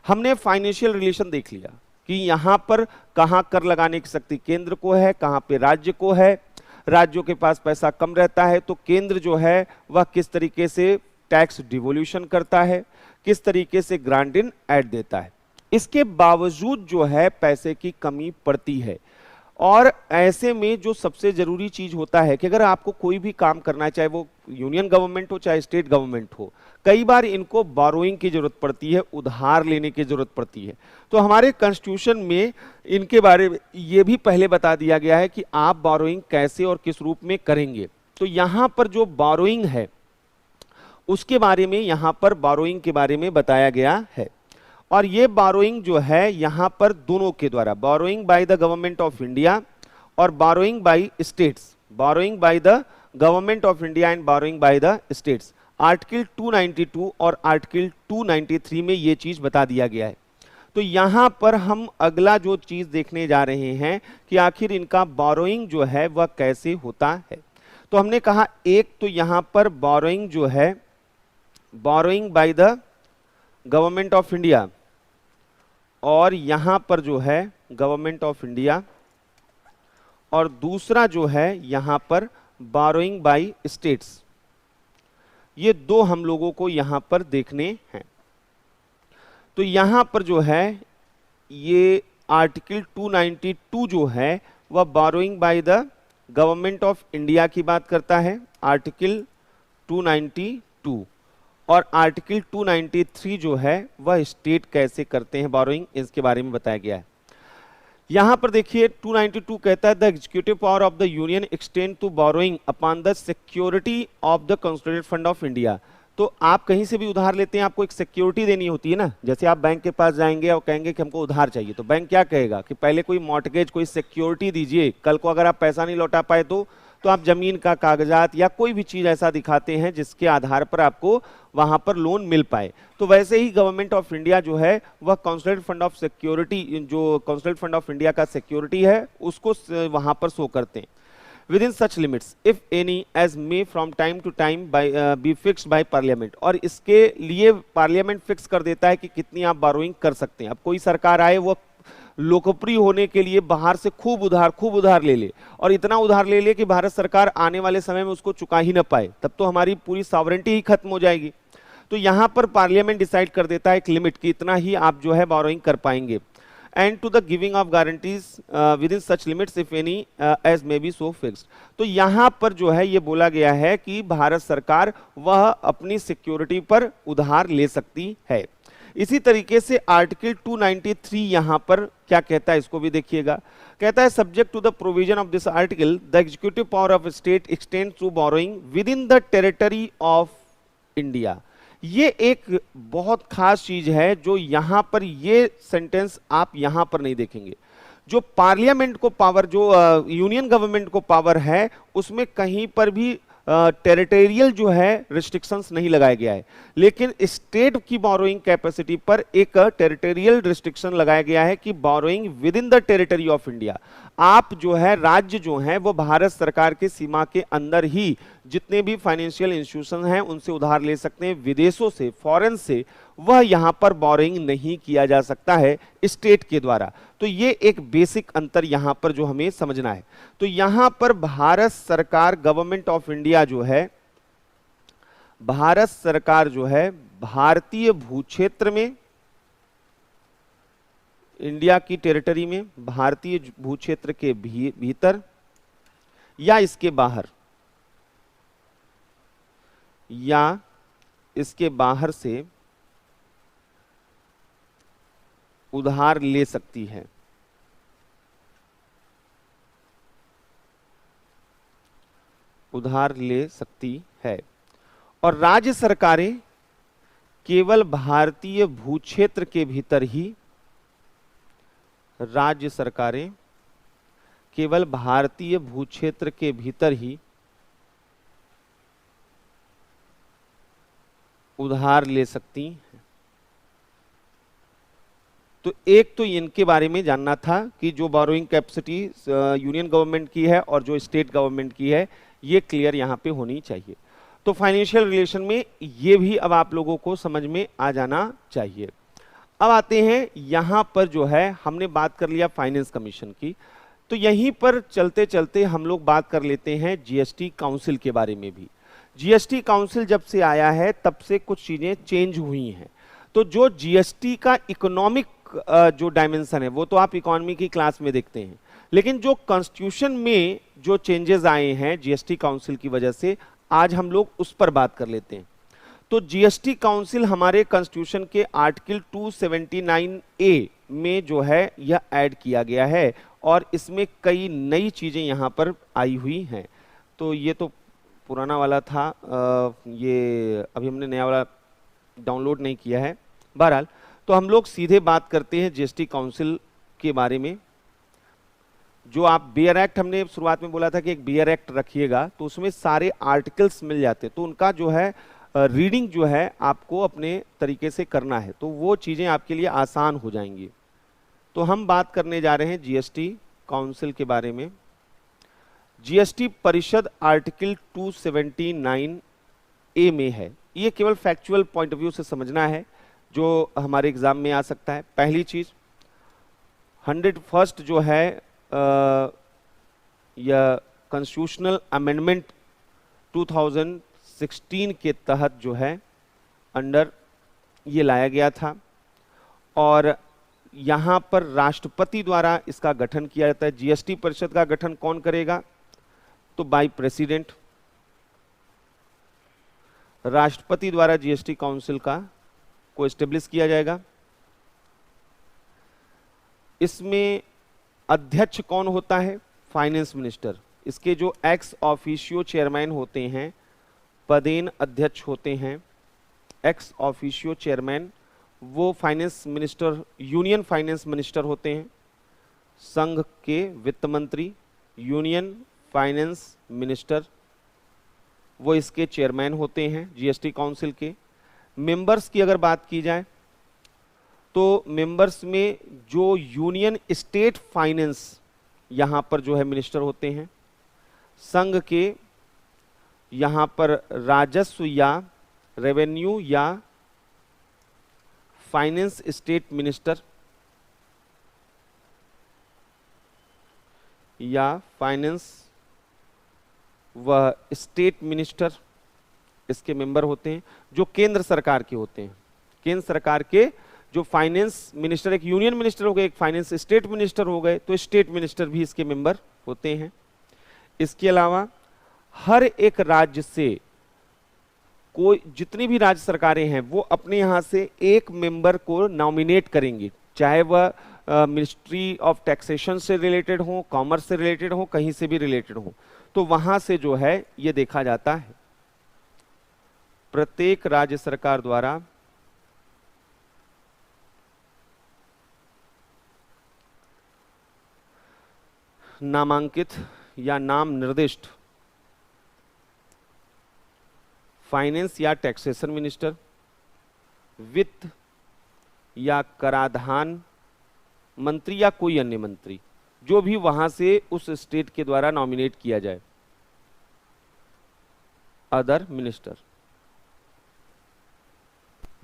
हमने फाइनेंशियल रिलेशन देख लिया कि यहां पर कहां कर लगाने की शक्ति केंद्र को है, कहां पे राज्य को है। राज्यों के पास पैसा कम रहता है तो केंद्र जो है वह किस तरीके से टैक्स डिवोल्यूशन करता है, किस तरीके से ग्रांट इन एड देता है। इसके बावजूद जो है पैसे की कमी पड़ती है। और ऐसे में जो सबसे जरूरी चीज होता है कि अगर आपको कोई भी काम करना है, चाहे वो यूनियन गवर्नमेंट हो चाहे स्टेट गवर्नमेंट हो, कई बार इनको बोरोइंग की जरूरत पड़ती है, उधार लेने की जरूरत पड़ती है। तो हमारे कॉन्स्टिट्यूशन में इनके बारे में ये भी पहले बता दिया गया है कि आप बोरोइंग कैसे और किस रूप में करेंगे। तो यहां पर जो बोरोइंग है उसके बारे में, यहां पर बोरोइंग के बारे में बताया गया है। और ये बोरोइंग जो है यहां पर दोनों के द्वारा, borrowing by the government of India और borrowing by states, borrowing by the government of India and borrowing by the states, article 292 और आर्टिकल 293 में ये चीज बता दिया गया है। तो यहां पर हम अगला जो चीज देखने जा रहे हैं कि आखिर इनका बोरोइंग जो है वह कैसे होता है। तो हमने कहा एक तो यहां पर बोरोइंग जो है, borrowing by the government of India, और यहां पर जो है गवर्नमेंट ऑफ इंडिया, और दूसरा जो है यहां पर बोरोइंग बाय स्टेट्स। ये दो हम लोगों को यहां पर देखने हैं। तो यहां पर जो है ये आर्टिकल 292 जो है वह borrowing by the government of India की बात करता है, आर्टिकल 292, और आर्टिकल 293 जो है वह स्टेट कैसे करते हैं बोरोइंग, इसके बारे में बताया गया है। यहां पर देखिए 292 कहता है the executive power of the union extend to borrowing upon the security of the consolidated fund of India. तो आप कहीं से भी उधार लेते हैं, आपको एक सिक्योरिटी देनी होती है ना। जैसे आप बैंक के पास जाएंगे और कहेंगे कि हमको उधार चाहिए, तो बैंक क्या कहेगा कि पहले कोई मॉर्टगेज, कोई सिक्योरिटी दीजिए, कल को अगर आप पैसा नहीं लौटा पाए तो आप जमीन का कागजात या कोई भी चीज ऐसा दिखाते हैं जिसके आधार पर आपको वहां पर लोन मिल पाए। तो वैसे ही गवर्नमेंट ऑफ इंडिया जो है वह कंसोलिडेटेड फंड ऑफ सिक्योरिटी, जो कंसोलिडेटेड फंड ऑफ इंडिया का सिक्योरिटी है उसको वहां पर शो करते हैं। within such limits if any as may from time to time by be fixed by parliament। और इसके लिए पार्लियामेंट फिक्स कर देता है कि कितनी आप बोरोइंग कर सकते हैं। अब कोई सरकार आए वो लोकप्रिय होने के लिए बाहर से खूब उधार ले ले, और इतना उधार ले ले कि भारत सरकार आने वाले समय में उसको चुका ही ना पाए, तब तो हमारी पूरी सॉवरेंटी ही खत्म हो जाएगी। तो यहां पर पार्लियामेंट डिसाइड कर देता है एक लिमिट कि इतना ही आप जो है बोरोइंग कर पाएंगे, and to the giving of guarantees within such limits if any as may be so fixed. तो यहां पर जो है ये बोला गया है कि भारत सरकार वह अपनी सिक्योरिटी पर उधार ले सकती है। इसी तरीके से आर्टिकल 293 यहां पर क्या कहता है, इसको भी देखिएगा। कहता है subject to the provision of this article the executive power of state extends to borrowing within the territory of India. ये एक बहुत खास चीज है जो यहां पर, ये सेंटेंस आप यहां पर नहीं देखेंगे। जो पार्लियामेंट को पावर, जो यूनियन गवर्नमेंट को पावर है, उसमें कहीं पर भी टेरिटोरियल जो है रिस्ट्रिक्शंस नहीं लगाया गया है, लेकिन स्टेट की बोरोइंग कैपेसिटी पर एक टेरिटोरियल रिस्ट्रिक्शन लगाया गया है कि borrowing within the territory of India. आप जो है राज्य जो है वो भारत सरकार के सीमा के अंदर ही जितने भी फाइनेंशियल इंस्टीट्यूशन हैं उनसे उधार ले सकते हैं। विदेशों से, फॉरेन से वह यहां पर बोरोइंग नहीं किया जा सकता है स्टेट के द्वारा। तो ये एक बेसिक अंतर यहां पर जो हमें समझना है। तो यहां पर भारत सरकार, गवर्नमेंट ऑफ इंडिया जो है, भारत सरकार जो है भारतीय भूक्षेत्र में, इंडिया की टेरिटरी में, भारतीय भूक्षेत्र के भीतर या इसके बाहर, या इसके बाहर से उधार ले सकती है। उधार ले सकती है। और राज्य सरकारें केवल भारतीय भूक्षेत्र के भीतर ही, राज्य सरकारें केवल भारतीय भूक्षेत्र के भीतर ही उधार ले सकती हैं। तो एक तो इनके बारे में जानना था कि जो बोरोइंग कैपेसिटी यूनियन गवर्नमेंट की है और जो स्टेट गवर्नमेंट की है, ये क्लियर यहां पे होनी चाहिए। तो फाइनेंशियल रिलेशन में ये भी अब आप लोगों को समझ में आ जाना चाहिए। अब आते हैं यहां पर जो है, हमने बात कर लिया फाइनेंस कमीशन की, तो यहीं पर चलते चलते हम लोग बात कर लेते हैं जीएसटी काउंसिल के बारे में भी। जीएसटी काउंसिल जब से आया है तब से कुछ चीजें चेंज हुई हैं। तो जो जीएसटी का इकोनॉमिक जो डायमेंशन है वो तो आप इकोनॉमी की क्लास में देखते हैं, लेकिन जो कॉन्स्टिट्यूशन में जो चेंजेस आए हैं जीएसटी काउंसिल की वजह से, आज हम लोग उस पर बात कर लेते हैं। तो जीएसटी काउंसिल हमारे कॉन्स्टिट्यूशन के आर्टिकल 279 ए में जो है यह ऐड किया गया है और इसमें कई नई चीजें यहां पर आई हुई हैं। तो ये तो पुराना वाला था, ये अभी हमने नया वाला डाउनलोड नहीं किया है। बहरहाल तो हम लोग सीधे बात करते हैं जीएसटी काउंसिल के बारे में। जो आप बियर एक्ट, हमने शुरुआत में बोला था कि एक बियर एक्ट रखिएगा तो उसमें सारे आर्टिकल्स मिल जाते, तो उनका जो है रीडिंग जो है आपको अपने तरीके से करना है, तो वो चीजें आपके लिए आसान हो जाएंगी। तो हम बात करने जा रहे हैं जीएसटी काउंसिल के बारे में। जीएसटी परिषद आर्टिकल 279 ए में है। ये केवल फैक्चुअल पॉइंट ऑफ व्यू से समझना है जो हमारे एग्जाम में आ सकता है। पहली चीज 101 जो है यह कॉन्स्टिट्यूशनल अमेंडमेंट 2016 के तहत जो है अंडर ये लाया गया था और यहाँ पर राष्ट्रपति द्वारा इसका गठन किया जाता है। जीएसटी परिषद का गठन कौन करेगा? तो बाय प्रेसिडेंट, राष्ट्रपति द्वारा जीएसटी काउंसिल को एस्टेब्लिश किया जाएगा। इसमें अध्यक्ष कौन होता है? Finance minister. इसके जो एक्स ऑफिशियो चेयरमैन होते हैं, पदेन अध्यक्ष होते हैं। एक्स ऑफिशियो चेयरमैन वो finance minister, union finance minister होते हैं। संघ के वित्त मंत्री, यूनियन फाइनेंस मिनिस्टर, वो इसके चेयरमैन होते हैं जीएसटी काउंसिल के। मेंबर्स की अगर बात की जाए तो मेंबर्स में जो यूनियन स्टेट फाइनेंस यहां पर जो है मिनिस्टर होते हैं। संघ के यहां पर राजस्व या रेवेन्यू या फाइनेंस स्टेट मिनिस्टर या फाइनेंस व स्टेट मिनिस्टर इसके मेंबर होते हैं, जो केंद्र सरकार के होते हैं। केंद्र सरकार के जो फाइनेंस मिनिस्टर, एक यूनियन मिनिस्टर हो गए, एक फाइनेंस स्टेट मिनिस्टर हो गए, तो स्टेट मिनिस्टर भी इसके मेंबर होते हैं। इसके अलावा हर एक राज्य से कोई, जितनी भी राज्य सरकारें हैं वो अपने यहां से एक मेंबर को नॉमिनेट करेंगे, चाहे वह मिनिस्ट्री ऑफ टैक्सेशन से रिलेटेड हो, कॉमर्स से रिलेटेड हो, कहीं से भी रिलेटेड हो, तो वहां से जो है ये देखा जाता है। प्रत्येक राज्य सरकार द्वारा नामांकित या नाम निर्दिष्ट फाइनेंस या टैक्सेशन मिनिस्टर, वित्त या कराधान मंत्री या कोई अन्य मंत्री, जो भी वहां से उस स्टेट के द्वारा नॉमिनेट किया जाए, अदर मिनिस्टर,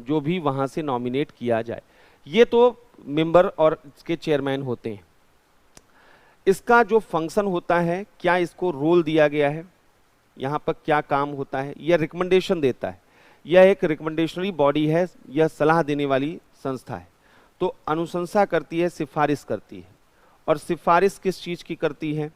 जो भी वहां से नॉमिनेट किया जाए, ये तो मेंबर और इसके चेयरमैन होते हैं। इसका जो फंक्शन होता है, क्या इसको रोल दिया गया है, यहां पर क्या काम होता है, यह रिकमेंडेशन देता है। यह एक रिकमेंडेशनरी बॉडी है, यह सलाह देने वाली संस्था है। तो अनुशंसा करती है, सिफारिश करती है। और सिफारिश किस चीज की करती है?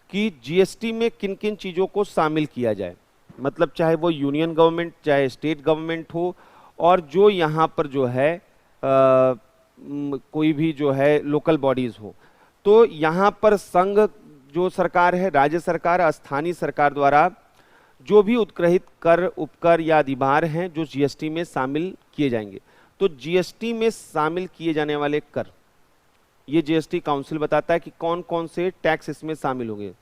कि जीएसटी में किन किन चीजों को शामिल किया जाए, मतलब चाहे वो यूनियन गवर्नमेंट, चाहे स्टेट गवर्नमेंट हो, और जो यहाँ पर जो है कोई भी जो है लोकल बॉडीज हो। तो यहाँ पर संघ जो सरकार है, राज्य सरकार, स्थानीय सरकार द्वारा जो भी उत्कृहित कर, उपकर या अधिभार हैं जो जीएसटी में शामिल किए जाएंगे। तो जीएसटी में शामिल किए जाने वाले कर, ये जीएसटी काउंसिल बताता है कि कौन कौन से टैक्स इसमें शामिल होंगे,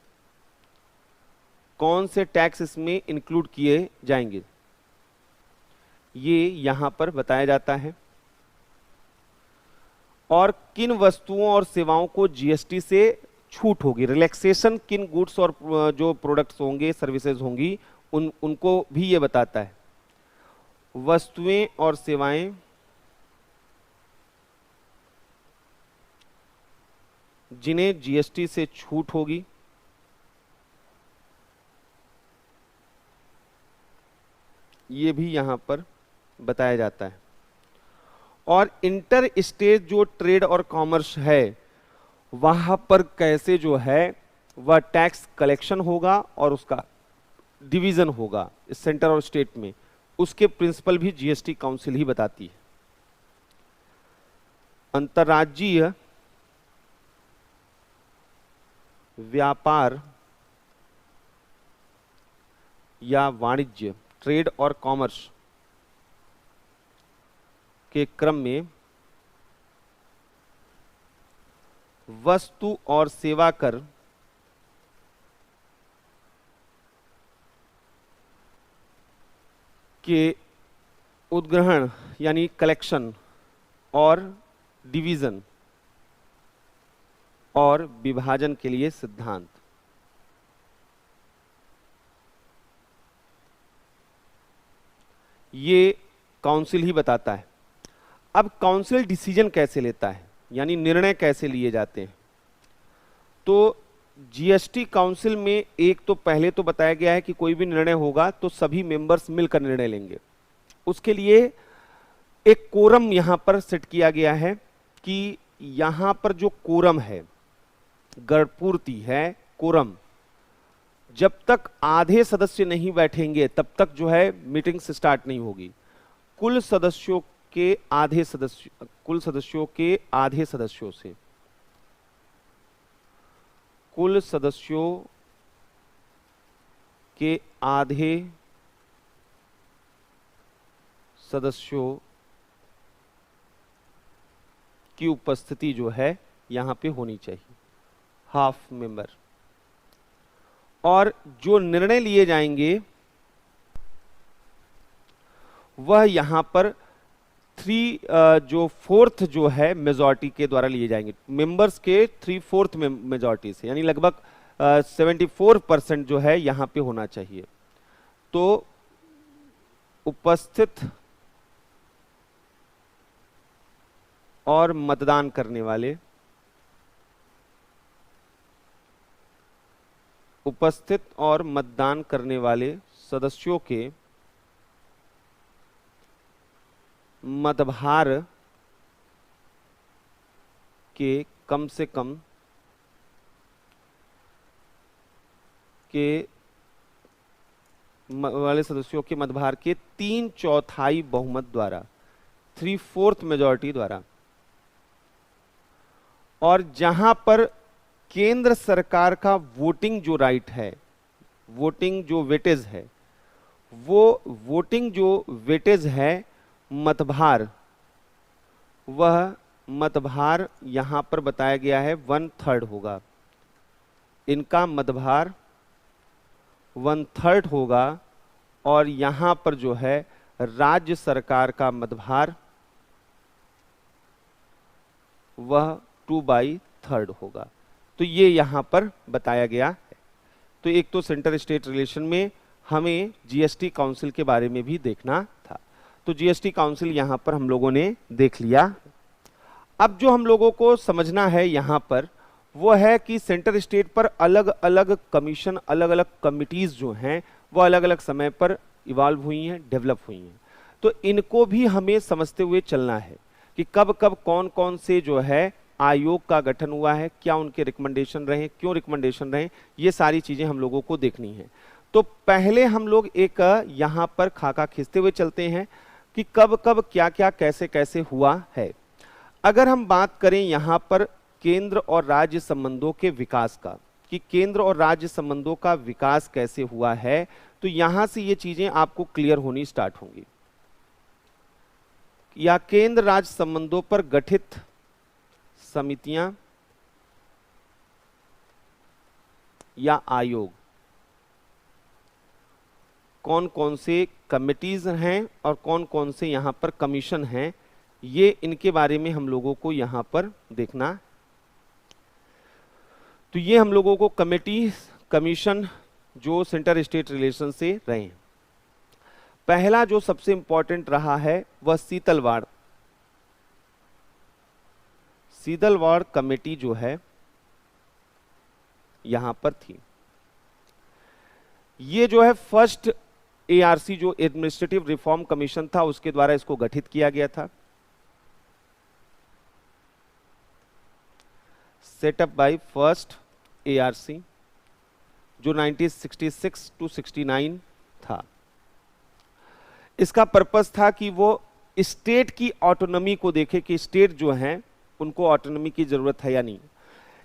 कौन से टैक्स इसमें इंक्लूड किए जाएंगे, ये यहां पर बताया जाता है। और किन वस्तुओं और सेवाओं को जीएसटी से छूट होगी, रिलैक्सेशन किन गुड्स और जो प्रोडक्ट्स होंगे, सर्विसेज होंगी, उनको भी ये बताता है। वस्तुएं और सेवाएं जिन्हें जीएसटी से छूट होगी, ये भी यहाँ पर बताया जाता है। और इंटर स्टेट जो ट्रेड और कॉमर्स है वहां पर कैसे जो है वह टैक्स कलेक्शन होगा और उसका डिवीजन होगा इस सेंटर और स्टेट में, उसके प्रिंसिपल भी जीएसटी काउंसिल ही बताती है। अंतर्राज्यीय व्यापार या वाणिज्य, ट्रेड और कॉमर्स के क्रम में वस्तु और सेवा कर के उद्ग्रहण यानी कलेक्शन और डिवीजन और विभाजन के लिए सिद्धांत। ये काउंसिल ही बताता है। अब काउंसिल डिसीजन कैसे लेता है, यानी निर्णय कैसे लिए जाते हैं। तो जीएसटी काउंसिल में एक तो पहले तो बताया गया है कि कोई भी निर्णय होगा तो सभी मेंबर्स मिलकर निर्णय लेंगे। उसके लिए एक कोरम यहां पर सेट किया गया है कि यहां पर जो कोरम है, गढ़पूर्ति है कोरम, जब तक आधे सदस्य नहीं बैठेंगे तब तक जो है मीटिंग्स स्टार्ट नहीं होगी। कुल सदस्यों के आधे सदस्यों से कुल सदस्यों के आधे सदस्यों की उपस्थिति जो है यहां पे होनी चाहिए, हाफ मेंबर। और जो निर्णय लिए जाएंगे वह यहां पर 3/4 जो है मेजॉरिटी के द्वारा लिए जाएंगे, मेंबर्स के 3/4 मेजॉरिटी से, यानी लगभग 74% जो है यहां पे होना चाहिए। तो उपस्थित और मतदान करने वाले सदस्यों के मतभार के कम से कम वाले सदस्यों के मतभार के 3/4 बहुमत द्वारा, 3/4 मेजॉरिटी द्वारा, और जहां पर केंद्र सरकार का वोटिंग जो राइट है, वोटिंग जो वेटेज है, वो वोटिंग जो वेटेज है मतभार, वह मतभार यहां पर बताया गया है 1/3 होगा। इनका मतभार 1/3 होगा और यहां पर जो है राज्य सरकार का मतभार वह 2/3 होगा। तो ये यहां पर बताया गया है। तो एक तो सेंटर स्टेट रिलेशन में हमें जीएसटी काउंसिल के बारे में भी देखना था। तो जीएसटी काउंसिल यहां पर हम लोगों ने देख लिया। अब जो हम लोगों को समझना है यहां पर वो है कि सेंटर स्टेट पर अलग अलग कमीशन, अलग अलग कमिटीज जो हैं वो अलग अलग समय पर इवॉल्व हुई हैं, डेवलप हुई हैं। तो इनको भी हमें समझते हुए चलना है कि कब कब कौन कौन से जो है आयोग का गठन हुआ है, क्या उनके रिकमेंडेशन रहे, क्यों रिकमेंडेशन रहे, ये सारी चीजें हम लोगों को देखनी है। तो पहले हम लोग एक यहां पर खाका खींचते हुए चलते हैं कि कब कब क्या क्या कैसे कैसे हुआ है। अगर हम बात करें यहां पर केंद्र और राज्य संबंधों के विकास का, कि केंद्र और राज्य संबंधों का विकास कैसे हुआ है, तो यहां से ये चीजें आपको क्लियर होनी स्टार्ट होंगी। या केंद्र राज्य संबंधों पर गठित समितियां या आयोग, कौन कौन से कमिटीज हैं और कौन कौन से यहां पर कमीशन हैं, ये इनके बारे में हम लोगों को यहां पर देखना। तो ये हम लोगों को कमेटी, कमीशन जो सेंटर स्टेट रिलेशन से रहे हैं। पहला जो सबसे इंपॉर्टेंट रहा है वह शीतलवाड़ कमेटी जो है यहां पर थी। ये जो है फर्स्ट एआरसी जो एडमिनिस्ट्रेटिव रिफॉर्म कमीशन था उसके द्वारा इसको गठित किया गया था। सेटअप बाय फर्स्ट एआरसी जो 1966 टू 69 था। इसका पर्पस था कि वो स्टेट की ऑटोनॉमी को देखे कि स्टेट जो हैं उनको ऑटोनॉमी की जरूरत है या नहीं।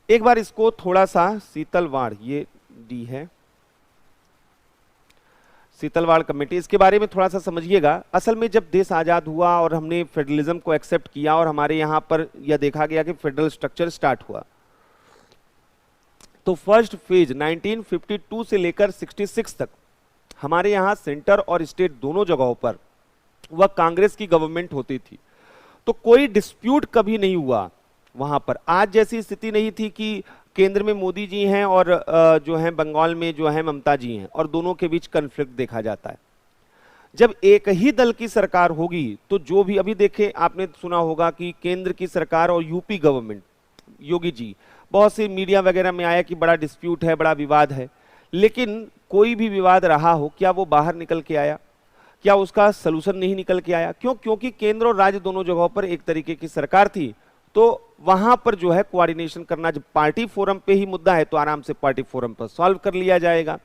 एक बार इसको थोड़ा सा शीतलवाड़, ये डी है शीतलवाड़ कमेटी, इसके बारे में थोड़ा सा समझिएगा। असल में जब देश आजाद हुआ और हमने फेडरलिज्म को एक्सेप्ट किया और हमारे यहां पर यह देखा गया कि फेडरल स्ट्रक्चर स्टार्ट हुआ, तो फर्स्ट फेज 1952 से लेकर 66 तक हमारे यहां सेंटर और स्टेट दोनों जगहों पर वह कांग्रेस की गवर्नमेंट होती थी, तो कोई डिस्प्यूट कभी नहीं हुआ वहां पर। आज जैसी स्थिति नहीं थी कि केंद्र में मोदी जी हैं और जो है बंगाल में जो है ममता जी हैं और दोनों के बीच कन्फ्लिक्ट देखा जाता है। जब एक ही दल की सरकार होगी तो जो भी, अभी देखें आपने सुना होगा कि केंद्र की सरकार और यूपी गवर्नमेंट, योगी जी, बहुत से मीडिया वगैरह में आया कि बड़ा डिस्प्यूट है, बड़ा विवाद है, लेकिन कोई भी विवाद रहा हो क्या वो बाहर निकल के आया? क्या उसका सलूशन नहीं निकल के आया? क्यों? क्योंकि केंद्र और राज्य दोनों जगहों पर एक तरीके की सरकार थी, तो वहां पर जो है कोऑर्डिनेशन करना, जब पार्टी फोरम पे ही मुद्दा है तो आराम से पार्टी फोरम पर सॉल्व कर लिया जाएगा।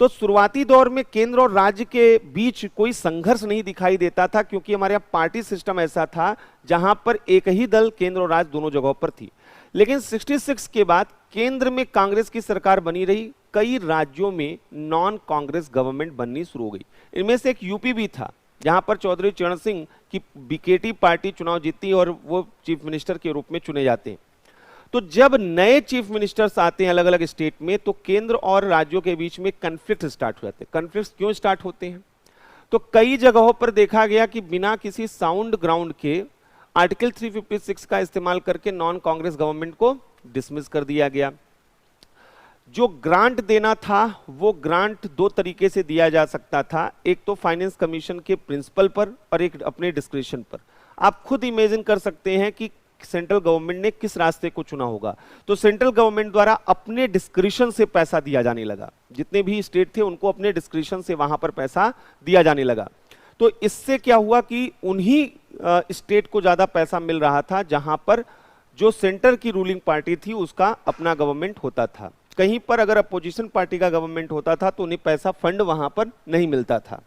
तो शुरुआती दौर में केंद्र और राज्य के बीच कोई संघर्ष नहीं दिखाई देता था, क्योंकि हमारे यहाँ पार्टी सिस्टम ऐसा था जहां पर एक ही दल केंद्र और राज्य दोनों जगहों पर थी। लेकिन 66 के बाद केंद्र में कांग्रेस की सरकार बनी रही, कई राज्यों में नॉन कांग्रेस गवर्नमेंट बननी शुरू हो गई। इनमें से एक यूपी भी था जहां पर चौधरी चरण सिंह की बीकेटी पार्टी चुनाव जीती और वो चीफ मिनिस्टर के रूप में चुने जाते हैं। तो जब नए चीफ मिनिस्टर्स आते हैं अलग अलग स्टेट में, तो केंद्र और राज्यों के बीच में कन्फ्लिक्ट स्टार्ट हो जाते हैं। कन्फ्लिक्ट क्यों स्टार्ट होते हैं? तो कई जगहों पर देखा गया कि बिना किसी साउंड ग्राउंड के आर्टिकल 356 का इस्तेमाल करके नॉन कांग्रेस गवर्नमेंट को डिसमिस कर दिया गया। जो ग्रांट देना था वो ग्रांट दो तरीके से दिया जा सकता था, एक तो फाइनेंस कमीशन के प्रिंसिपल पर और एक अपने डिस्क्रिप्शन पर। आप खुद इमेजिन कर सकते हैं कि सेंट्रल गवर्नमेंट ने किस रास्ते को चुना होगा। तो सेंट्रल गवर्नमेंट द्वारा अपने डिस्क्रिप्शन से पैसा दिया जाने लगा, जितने भी स्टेट थे उनको अपने डिस्क्रिप्शन से वहां पर पैसा दिया जाने लगा। तो इससे क्या हुआ कि उन्हीं स्टेट को ज्यादा पैसा मिल रहा था जहां पर जो सेंटर की रूलिंग पार्टी थी उसका अपना गवर्नमेंट होता था। कहीं पर अगर अपोजिशन पार्टी का गवर्नमेंट होता था तो उन्हें पैसा फंड वहां पर नहीं मिलता था।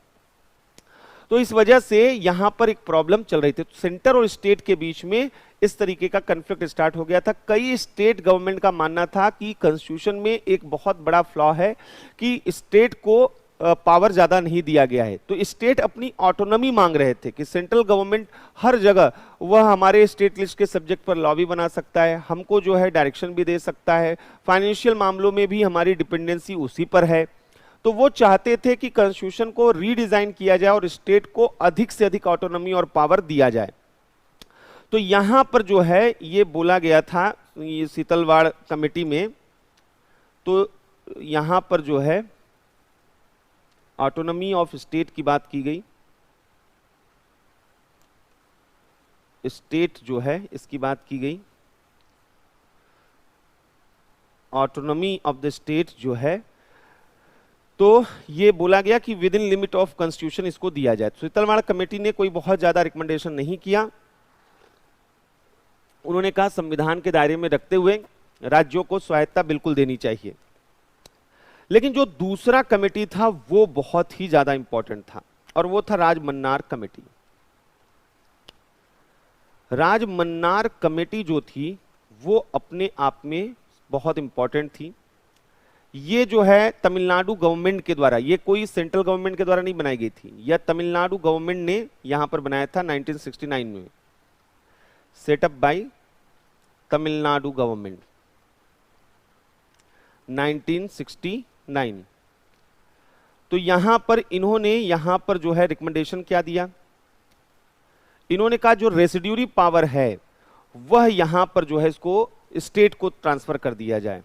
तो इस वजह से यहां पर एक प्रॉब्लम चल रही थी। तो सेंटर और स्टेट के बीच में इस तरीके का कन्फ्लिक्ट स्टार्ट हो गया था। कई स्टेट गवर्नमेंट का मानना था कि कॉन्स्टिट्यूशन में एक बहुत बड़ा फ्लॉ है कि स्टेट को पावर ज्यादा नहीं दिया गया है। तो स्टेट अपनी ऑटोनॉमी मांग रहे थे कि सेंट्रल गवर्नमेंट हर जगह वह हमारे स्टेट लिस्ट के सब्जेक्ट पर लॉ भी बना सकता है, हमको जो है डायरेक्शन भी दे सकता है, फाइनेंशियल मामलों में भी हमारी डिपेंडेंसी उसी पर है। तो वो चाहते थे कि कॉन्स्टिट्यूशन को रीडिजाइन किया जाए और स्टेट को अधिक से अधिक ऑटोनॉमी और पावर दिया जाए। तो यहां पर जो है ये बोला गया था ये शीतलवाड़ कमेटी में, तो यहां पर जो है ऑटोनॉमी ऑफ स्टेट की बात की गई, स्टेट जो है इसकी बात की गई, ऑटोनॉमी ऑफ द स्टेट जो है, तो ये बोला गया कि with in limit of constitution इसको दिया जाए। तो शीतलवाड़ कमेटी ने कोई बहुत ज्यादा रिकमेंडेशन नहीं किया। उन्होंने कहा संविधान के दायरे में रखते हुए राज्यों को स्वायत्ता बिल्कुल देनी चाहिए। लेकिन जो दूसरा कमेटी था वो बहुत ही ज्यादा इंपॉर्टेंट था और वो था राजमन्नार कमेटी। राजमन्नार कमेटी जो थी वो अपने आप में बहुत इंपॉर्टेंट थी। ये जो है तमिलनाडु गवर्नमेंट के द्वारा, ये कोई सेंट्रल गवर्नमेंट के द्वारा नहीं बनाई गई थी, यह तमिलनाडु गवर्नमेंट ने यहां पर बनाया था 1969 में, सेटअप बाय तमिलनाडु गवर्नमेंट 1969। तो यहां पर इन्होंने यहां पर जो है रिकमेंडेशन क्या दिया, इन्होंने कहा जो रेसिड्यूरी पावर है वह यहां पर जो है इसको स्टेट को ट्रांसफर कर दिया जाए।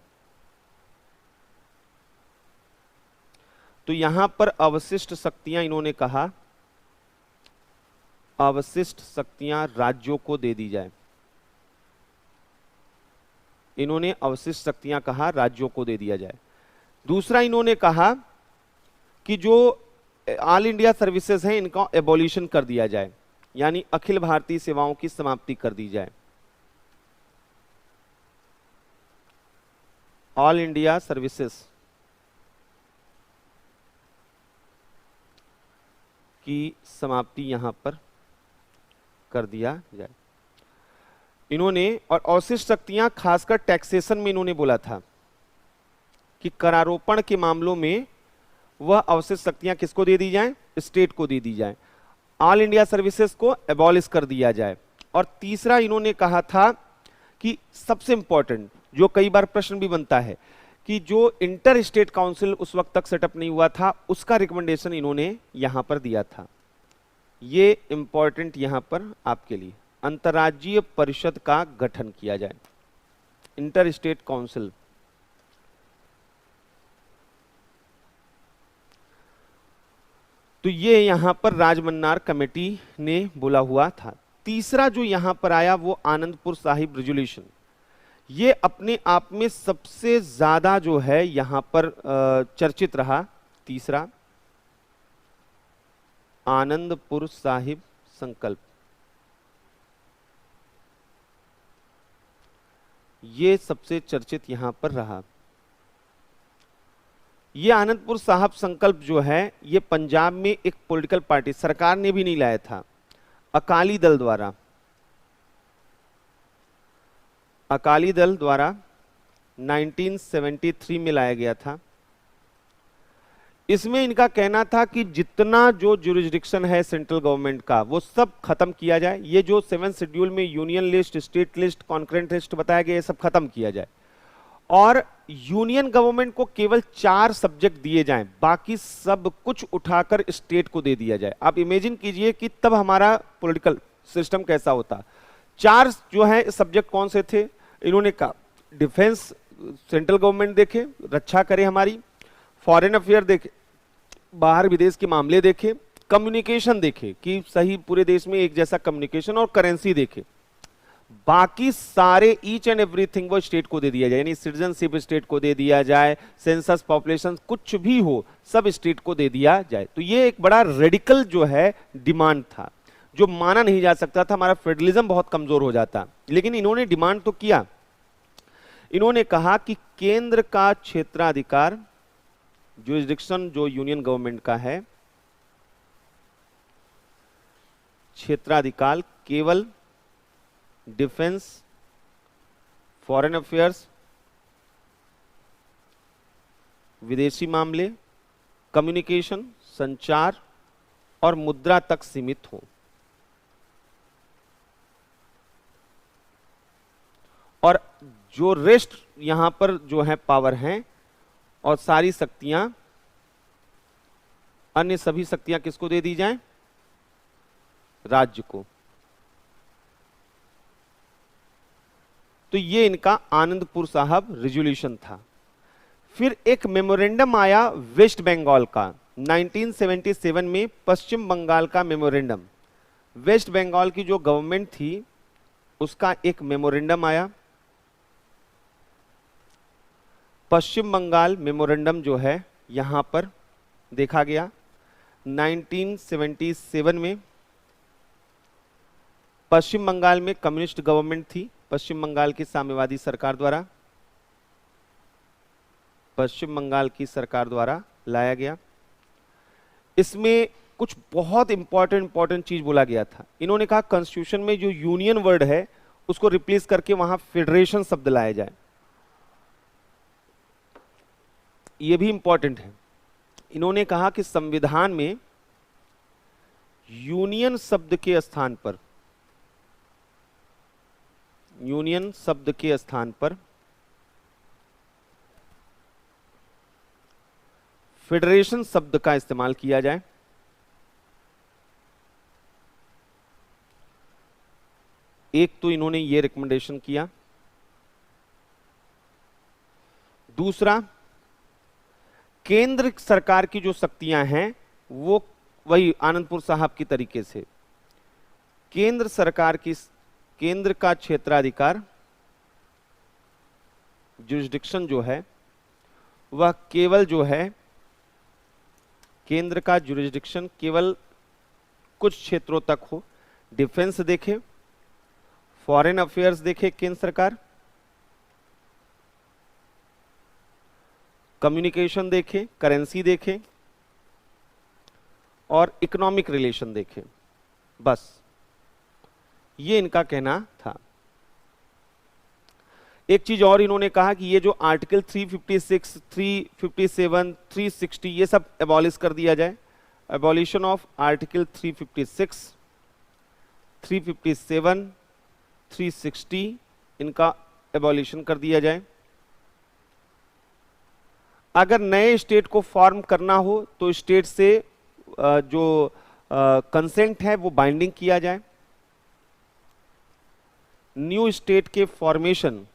तो यहां पर अवशिष्ट शक्तियां इन्होंने कहा अवशिष्ट शक्तियां राज्यों को दे दी जाए। इन्होंने अवशिष्ट शक्तियां कहा राज्यों को दे दिया जाए। दूसरा इन्होंने कहा कि जो ऑल इंडिया सर्विसेज हैं इनका एबॉलिशन कर दिया जाए, यानी अखिल भारतीय सेवाओं की समाप्ति कर दी जाए। ऑल इंडिया सर्विसेज की समाप्ति यहां पर कर दिया जाए। इन्होंने और अवशिष्ट शक्तियां खासकर टैक्सेशन में इन्होंने बोला था कि करारोपण के मामलों में वह अवशिष्ट शक्तियां किसको दे दी जाएं? स्टेट को दे दी जाएं। ऑल इंडिया सर्विसेज को एबॉलिश कर दिया जाए। और तीसरा इन्होंने कहा था कि सबसे इंपॉर्टेंट, जो कई बार प्रश्न भी बनता है, कि जो इंटर स्टेट काउंसिल उस वक्त तक सेटअप नहीं हुआ था, उसका रिकमेंडेशन इन्होंने यहां पर दिया था। ये इंपॉर्टेंट यहां पर आपके लिए, अंतर्राज्यीय परिषद का गठन किया जाए, इंटर स्टेट काउंसिल। तो ये यहां पर राजमन्नार कमेटी ने बोला हुआ था। तीसरा जो यहां पर आया वो आनंदपुर साहिब रेजोल्यूशन। ये अपने आप में सबसे ज्यादा जो है यहां पर चर्चित रहा। तीसरा आनंदपुर साहिब संकल्प, ये सबसे चर्चित यहां पर रहा। ये आनंदपुर साहब संकल्प जो है ये पंजाब में एक पॉलिटिकल पार्टी, सरकार ने भी नहीं लाया था, अकाली दल द्वारा, अकाली दल द्वारा 1973 में लाया गया था। इसमें इनका कहना था कि जितना जो जुरिस्डिक्शन है सेंट्रल गवर्नमेंट का वो सब खत्म किया जाए। ये जो 7 शेड्यूल में union list, state list, concurrent list बताया गया, ये सब खत्म किया जाए और यूनियन गवर्नमेंट को केवल 4 सब्जेक्ट दिए जाएं, बाकी सब कुछ उठाकर स्टेट को दे दिया जाए। आप इमेजिन कीजिए कि तब हमारा पॉलिटिकल सिस्टम कैसा होता। 4 जो है सब्जेक्ट कौन से थे? इन्होंने कहा डिफेंस सेंट्रल गवर्नमेंट देखे, रक्षा करे हमारी, फॉरेन अफेयर देखे, बाहर विदेश के मामले देखे, कम्युनिकेशन देखे कि सही पूरे देश में एक जैसा कम्युनिकेशन, और करेंसी देखे। बाकी सारे ईच एंड एवरीथिंग वो स्टेट को दे दिया जाए, यानी सिटीजनशिप स्टेट को दे दिया जाए, सेंसस, पॉपुलेशन, कुछ भी हो सब स्टेट को दे दिया जाए। तो ये एक बड़ा रेडिकल जो है डिमांड था, जो माना नहीं जा सकता था, हमारा फेडरलिज्म बहुत कमजोर हो जाता। लेकिन इन्होंने डिमांड तो किया। इन्होंने कहा कि केंद्र का क्षेत्राधिकार, जुरिस्डिक्शन जो यूनियन गवर्नमेंट का है, क्षेत्राधिकार केवल डिफेंस, फॉरेन अफेयर्स, विदेशी मामले, कम्युनिकेशन, संचार और मुद्रा तक सीमित हो। और जो रेस्ट यहां पर जो है पावर हैं और सारी शक्तियां, अन्य सभी शक्तियां किसको दे दी जाएं? राज्य को। तो ये इनका आनंदपुर साहब रेजोल्यूशन था। फिर एक मेमोरेंडम आया वेस्ट बंगाल का 1977 में, पश्चिम बंगाल का मेमोरेंडम। वेस्ट बंगाल की जो गवर्नमेंट थी उसका एक मेमोरेंडम आया। पश्चिम बंगाल मेमोरेंडम जो है यहां पर देखा गया 1977 में। पश्चिम बंगाल में कम्युनिस्ट गवर्नमेंट थी, पश्चिम बंगाल की साम्यवादी सरकार द्वारा, पश्चिम बंगाल की सरकार द्वारा लाया गया। इसमें कुछ बहुत इंपॉर्टेंट चीज बोला गया था। इन्होंने कहा कॉन्स्टिट्यूशन में जो यूनियन वर्ड है उसको रिप्लेस करके वहां फेडरेशन शब्द लाया जाए। यह भी इंपॉर्टेंट है। इन्होंने कहा कि संविधान में यूनियन शब्द के स्थान पर, यूनियन शब्द के स्थान पर फेडरेशन शब्द का इस्तेमाल किया जाए। एक तो इन्होंने ये रिकमेंडेशन किया। दूसरा, केंद्र सरकार की जो शक्तियां हैं वो वही आनंदपुर साहब की तरीके से, केंद्र सरकार की, केंद्र का क्षेत्राधिकार, जुरिस्डिक्शन जो है वह केवल जो है केंद्र का जुरिस्डिक्शन केवल कुछ क्षेत्रों तक हो। डिफेंस देखे, फॉरेन अफेयर्स देखे केंद्र सरकार, कम्युनिकेशन देखे, करेंसी देखे और इकोनॉमिक रिलेशन देखे, बस ये इनका कहना था। एक चीज और इन्होंने कहा कि ये जो आर्टिकल 356, 357, 360 ये सब एबॉलिश कर दिया जाए। एबॉलिशन ऑफ आर्टिकल 356, 357, 360 इनका एबॉलिशन कर दिया जाए। अगर नए स्टेट को फॉर्म करना हो तो स्टेट से जो कंसेंट है वो बाइंडिंग किया जाए। न्यू स्टेट के फॉर्मेशन,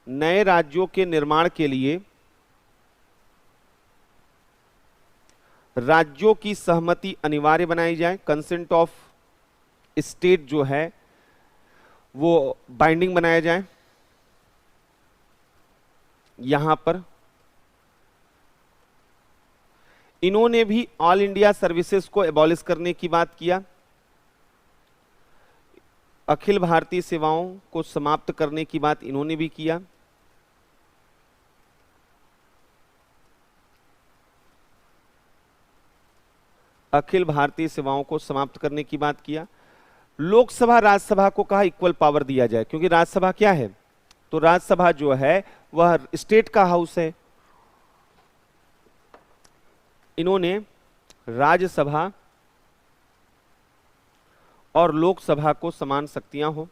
नए राज्यों के निर्माण के लिए राज्यों की सहमति अनिवार्य बनाई जाए। कंसेंट ऑफ स्टेट जो है वो बाइंडिंग बनाया जाए। यहां पर इन्होंने भी ऑल इंडिया सर्विसेज को एबॉलिश करने की बात किया। अखिल भारतीय सेवाओं को समाप्त करने की बात इन्होंने भी किया। अखिल भारतीय सेवाओं को समाप्त करने की बात किया। लोकसभा राज्यसभा को कहा इक्वल पावर दिया जाए, क्योंकि राज्यसभा क्या है, तो राज्यसभा जो है वह स्टेट का हाउस है। इन्होंने राज्यसभा और लोकसभा को समान शक्तियां हो।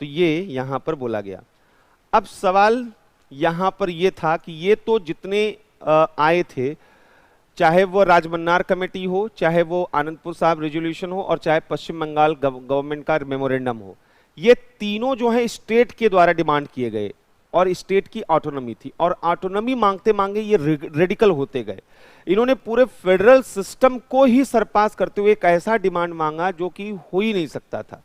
तो ये यहां पर बोला गया। अब सवाल यहां पर यह था कि ये तो जितने आए थे, चाहे वो राजमन्नार कमेटी हो, चाहे वो आनंदपुर साहब रेजोल्यूशन हो और चाहे पश्चिम बंगाल गवर्नमेंट का मेमोरेंडम हो, ये तीनों जो है स्टेट के द्वारा डिमांड किए गए और स्टेट की ऑटोनॉमी थी। और ऑटोनॉमी मांगते मांगे ये रेडिकल होते गए। इन्होंने पूरे फेडरल सिस्टम को ही सरपास करते हुए एक ऐसा डिमांड मांगा जो कि हो ही नहीं सकता था।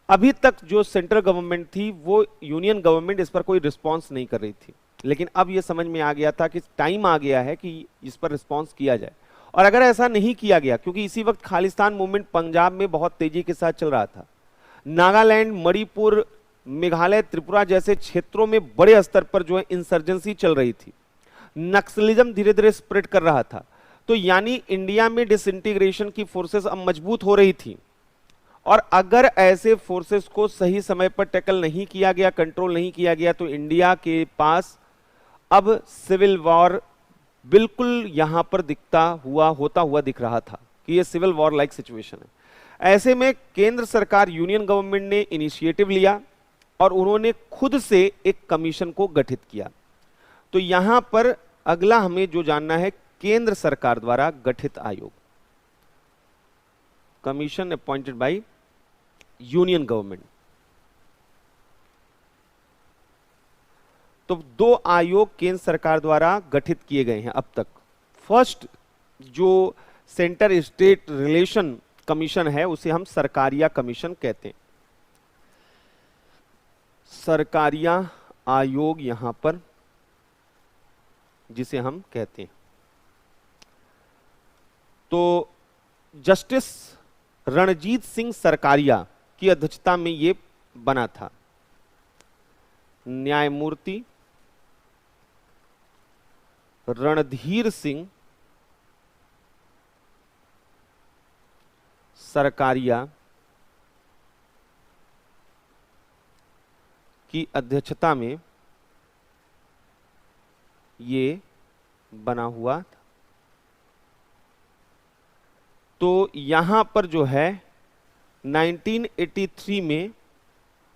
अभी तक जो सेंट्रल गवर्नमेंट थी वो यूनियन गवर्नमेंट इस पर कोई रिस्पॉन्स नहीं कर रही थी, लेकिन अब यह समझ में आ गया था कि टाइम आ गया है कि इस पर रिस्पॉन्स किया जाए। और अगर ऐसा नहीं किया गया, क्योंकि इसी वक्त खालिस्तान मूवमेंट पंजाब में बहुत तेजी के साथ चल रहा था, नागालैंड, मणिपुर, मेघालय, त्रिपुरा जैसे क्षेत्रों में बड़े स्तर पर जो है इंसर्जेंसी चल रही थी, नक्सलिज्म धीरे धीरे स्प्रेड कर रहा था। तो यानी इंडिया में डिसइंटीग्रेशन की फोर्सेस अब मजबूत हो रही थी। और अगर ऐसे फोर्सेस को सही समय पर टैकल नहीं किया गया, कंट्रोल नहीं किया गया, तो इंडिया के पास अब सिविल वॉर बिल्कुल यहां पर होता हुआ दिख रहा था कि ये सिविल वॉर लाइक सिचुएशन है। ऐसे में केंद्र सरकार, यूनियन गवर्नमेंट ने इनिशिएटिव लिया और उन्होंने खुद से एक कमीशन को गठित किया। तो यहां पर अगला हमें जो जानना है, केंद्र सरकार द्वारा गठित आयोग, commission appointed by union government. तो दो आयोग केंद्र सरकार द्वारा गठित किए गए हैं अब तक। फर्स्ट जो सेंटर स्टेट रिलेशन कमीशन है उसे हम सरकारिया कमीशन कहते हैं, सरकारिया आयोग यहां पर जिसे हम कहते हैं। तो जस्टिस रणजीत सिंह सरकारिया की अध्यक्षता में यह बना था। न्यायमूर्ति रणधीर सिंह सरकारिया की अध्यक्षता में ये बना हुआ था। तो यहां पर जो है 1983 में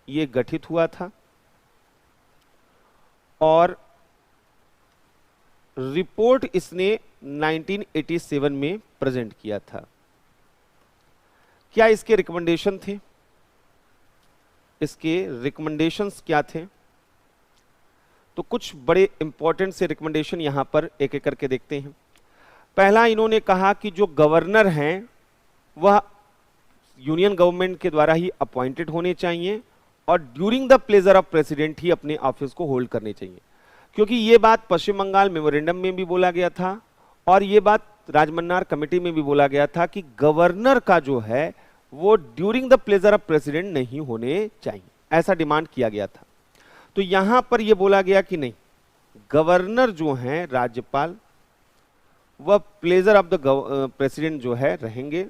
ये गठित हुआ था और रिपोर्ट इसने 1987 में प्रेजेंट किया था। क्या इसके रिकमेंडेशन थे? इसके रिकमेंडेशंस क्या थे? तो कुछ बड़े इंपॉर्टेंट से रिकमेंडेशन यहां पर एक एक करके देखते हैं। पहला, इन्होंने कहा कि जो गवर्नर हैं वह यूनियन गवर्नमेंट के द्वारा ही अपॉइंटेड होने चाहिए और during the pleasure of president ही अपने ऑफिस को होल्ड करने चाहिए, क्योंकि ये बात पश्चिम बंगाल मेमोरेंडम में भी बोला गया था और ये बात राजमन्नार कमेटी में भी बोला गया था कि गवर्नर का जो है वो during the pleasure of president नहीं होने चाहिए, ऐसा डिमांड किया गया था। तो यहां पर यह बोला गया कि नहीं, गवर्नर जो हैं राज्यपाल वह प्लेजर ऑफ द प्रेसिडेंट जो है रहेंगे,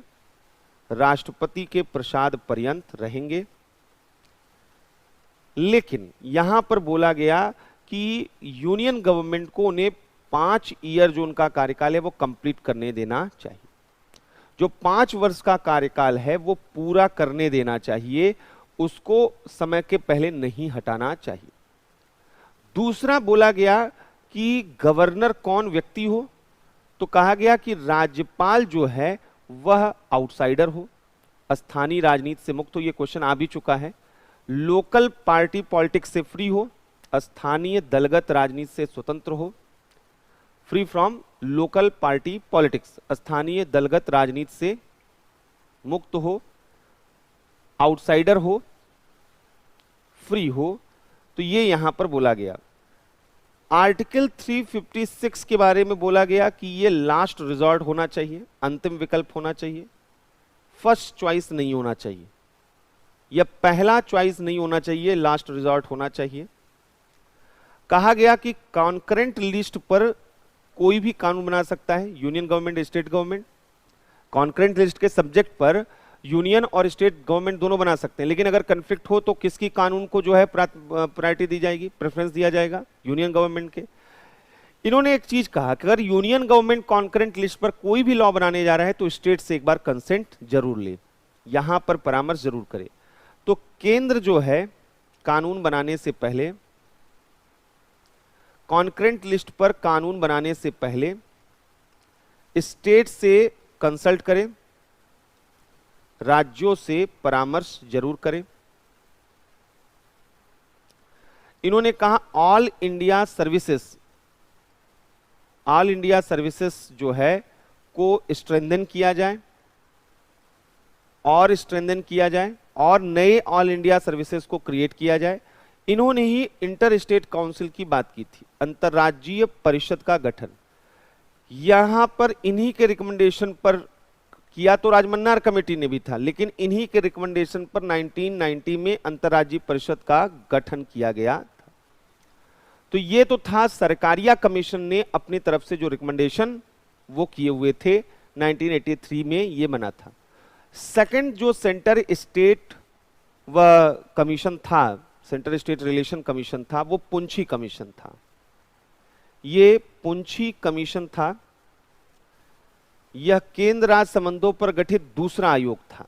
राष्ट्रपति के प्रसाद पर्यंत रहेंगे। लेकिन यहां पर बोला गया कि यूनियन गवर्नमेंट को उन्हें 5 ईयर जो उनका कार्यकाल है वो कंप्लीट करने देना चाहिए, जो 5 वर्ष का कार्यकाल है वो पूरा करने देना चाहिए, उसको समय के पहले नहीं हटाना चाहिए। दूसरा बोला गया कि गवर्नर कौन व्यक्ति हो, तो कहा गया कि राज्यपाल जो है वह आउटसाइडर हो, स्थानीय राजनीति से मुक्त हो, यह क्वेश्चन आ भी चुका है, लोकल पार्टी पॉलिटिक्स से फ्री हो, स्थानीय दलगत राजनीति से स्वतंत्र हो, free from local party politics, स्थानीय दलगत राजनीति से मुक्त हो, आउटसाइडर हो, फ्री हो। तो ये यहां पर बोला गया। आर्टिकल 356 के बारे में बोला गया कि ये लास्ट रिजॉर्ट होना चाहिए, अंतिम विकल्प होना चाहिए, फर्स्ट चॉइस नहीं होना चाहिए, यह पहला चॉइस नहीं होना चाहिए, लास्ट रिजॉर्ट होना चाहिए। कहा गया कि कॉन्करेंट लिस्ट पर कोई भी कानून बना सकता है, union government, state government. Concurrent list के सब्जेक्ट पर यूनियन और स्टेट गवर्नमेंट दोनों बना सकते हैं, लेकिन अगर कन्फ्लिक्ट हो तो किसकी कानून को जो है प्रायोरिटी दी जाएगी, प्रेफरेंस दिया जाएगा, यूनियन गवर्नमेंट के। इन्होंने एक चीज कहा कि अगर यूनियन गवर्नमेंट कॉन्करेंट लिस्ट पर कोई भी लॉ बनाने जा रहा है तो स्टेट से एक बार कंसेंट जरूर ले, यहां पर परामर्श जरूर करे। तो केंद्र जो है कानून बनाने से पहले, कॉन्करेंट लिस्ट पर कानून बनाने से पहले स्टेट से कंसल्ट करें, राज्यों से परामर्श जरूर करें। इन्होंने कहा all India services, all India services जो है को स्ट्रेंथन किया जाए और स्ट्रेंथन किया जाए और नए ऑल इंडिया सर्विसेज को क्रिएट किया जाए। इन्होंने ही इंटर स्टेट काउंसिल की बात की थी, अंतर्राज्यीय परिषद का गठन। यहां पर इन्हीं के रिकमेंडेशन पर किया तो राजमन्नार कमेटी ने भी था, लेकिन इन्हीं के रिकमेंडेशन पर 1990 में अंतर्राज्यीय परिषद का गठन किया गया था। तो ये तो था सरकारिया कमीशन ने अपनी तरफ से जो रिकमेंडेशन वो किए हुए थे, 1983 में ये बना था। सेकंड जो सेंटर स्टेट व कमीशन था, सेंटर स्टेट रिलेशन कमीशन था, वो पुंछी कमीशन था। ये पुंछी कमीशन था, यह केंद्र राज्य संबंधों पर गठित दूसरा आयोग था।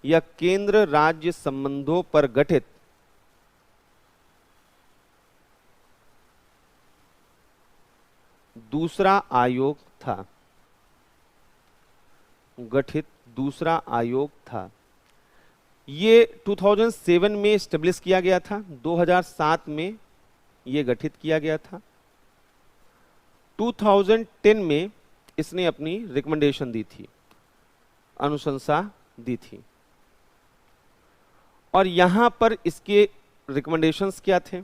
यह केंद्र राज्य संबंधों पर गठित दूसरा आयोग था, गठित दूसरा आयोग था। ये 2007 में एस्टेब्लिश किया गया था, 2007 में यह गठित किया गया था। 2010 में इसने अपनी रिकमेंडेशन दी थी, अनुशंसा दी थी। और यहां पर इसके रिकमेंडेशंस क्या थे,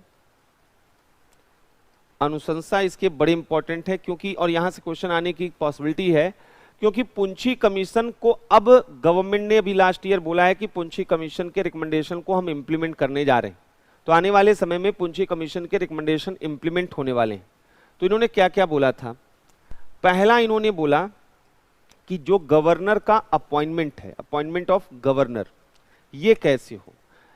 अनुशंसा इसके बड़े इंपॉर्टेंट है, क्योंकि और यहां से क्वेश्चन आने की पॉसिबिलिटी है, क्योंकि पुंछी कमीशन को अब गवर्नमेंट ने अभी लास्ट ईयर बोला है कि पुंछी कमीशन के रिकमेंडेशन को हम इंप्लीमेंट करने जा रहे हैं। तो आने वाले समय में पुंछी कमीशन के रिकमेंडेशन इंप्लीमेंट होने वाले हैं। तो इन्होंने क्या क्या बोला था, पहला इन्होंने बोला कि जो गवर्नर का अपॉइंटमेंट है, अपॉइंटमेंट ऑफ गवर्नर, ये कैसे हो।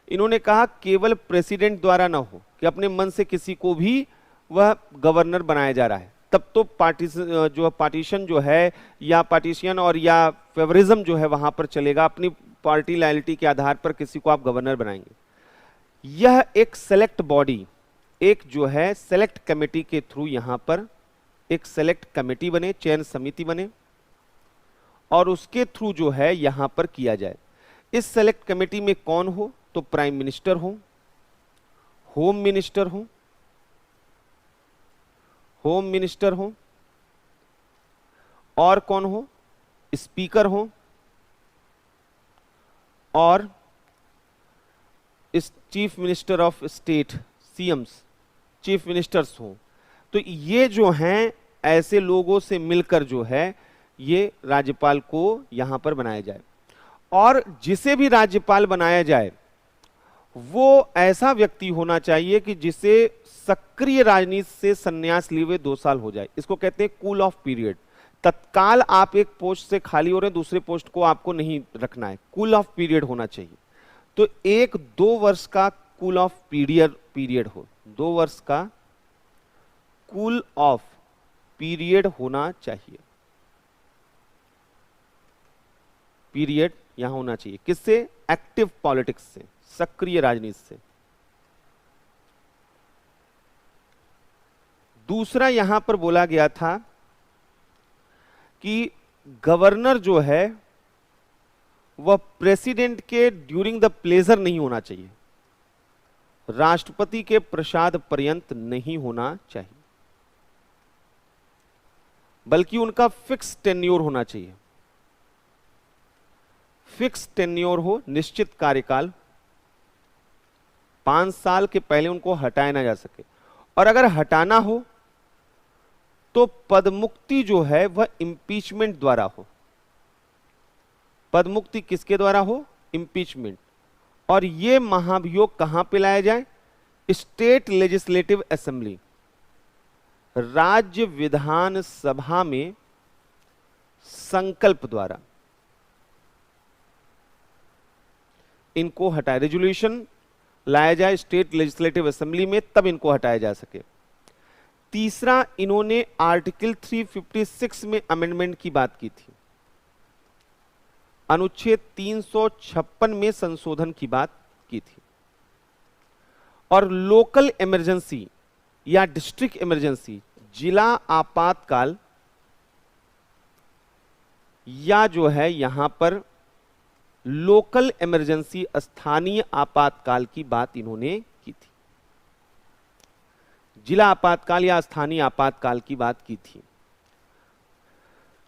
इन्होंने कहा केवल प्रेसिडेंट द्वारा ना हो कि अपने मन से किसी को भी वह गवर्नर बनाया जा रहा है, तब तो पार्टीशन जो है या पार्टीशन और या फेवरिज्म जो है वहां पर चलेगा, अपनी पार्टी लॉयल्टी के आधार पर किसी को आप गवर्नर बनाएंगे। यह एक सेलेक्ट बॉडी, एक जो है सेलेक्ट कमेटी के थ्रू यहां पर एक सेलेक्ट कमेटी बने, चयन समिति बने और उसके थ्रू जो है यहां पर किया जाए। इस सेलेक्ट कमेटी में कौन हो, तो प्राइम मिनिस्टर हो, होम मिनिस्टर हो, होम मिनिस्टर हो, और कौन हो, स्पीकर हो, और इस chief minister of state, CM's, chief ministers हों, तो ये जो हैं ऐसे लोगों से मिलकर जो है ये राज्यपाल को यहां पर बनाया जाए। और जिसे भी राज्यपाल बनाया जाए वो ऐसा व्यक्ति होना चाहिए कि जिसे सक्रिय राजनीति से संन्यास लिए हुए 2 साल हो जाए। इसको कहते हैं कूल ऑफ पीरियड। तत्काल आप एक पोस्ट से खाली हो रहे हैं, दूसरे पोस्ट को आपको नहीं रखना है, कूल ऑफ पीरियड होना चाहिए। तो 1-2 वर्ष का कूल ऑफ पीरियड हो, 2 वर्ष का कूल ऑफ पीरियड होना चाहिए। पीरियड यहां होना चाहिए किससे? एक्टिव पॉलिटिक्स से, सक्रिय राजनीति से। दूसरा यहां पर बोला गया था कि गवर्नर जो है वह प्रेसिडेंट के ड्यूरिंग द प्लेजर नहीं होना चाहिए, राष्ट्रपति के प्रसाद पर्यंत नहीं होना चाहिए, बल्कि उनका फिक्स टेन्योर होना चाहिए। फिक्स टेन्योर हो, निश्चित कार्यकाल, 5 साल के पहले उनको हटाया ना जा सके। और अगर हटाना हो तो पदमुक्ति जो है वह इंपीचमेंट द्वारा हो। पदमुक्ति किसके द्वारा हो? इंपीचमेंट। और यह महाभियोग कहां पे लाया जाए? स्टेट लेजिस्लेटिव असेंबली, राज्य विधान सभा में संकल्प द्वारा इनको हटाए, रेजोल्यूशन लाया जाए स्टेट लेजिस्लेटिव असेंबली में, तब इनको हटाया जा सके। तीसरा, इन्होंने आर्टिकल 356 में अमेंडमेंट की बात की थी, अनुच्छेद 356 में संशोधन की बात की थी। और लोकल इमरजेंसी या डिस्ट्रिक्ट इमरजेंसी, जिला आपातकाल, या जो है यहां पर लोकल इमरजेंसी, स्थानीय आपातकाल की बात इन्होंने की थी। जिला आपातकाल या स्थानीय आपातकाल की बात की थी।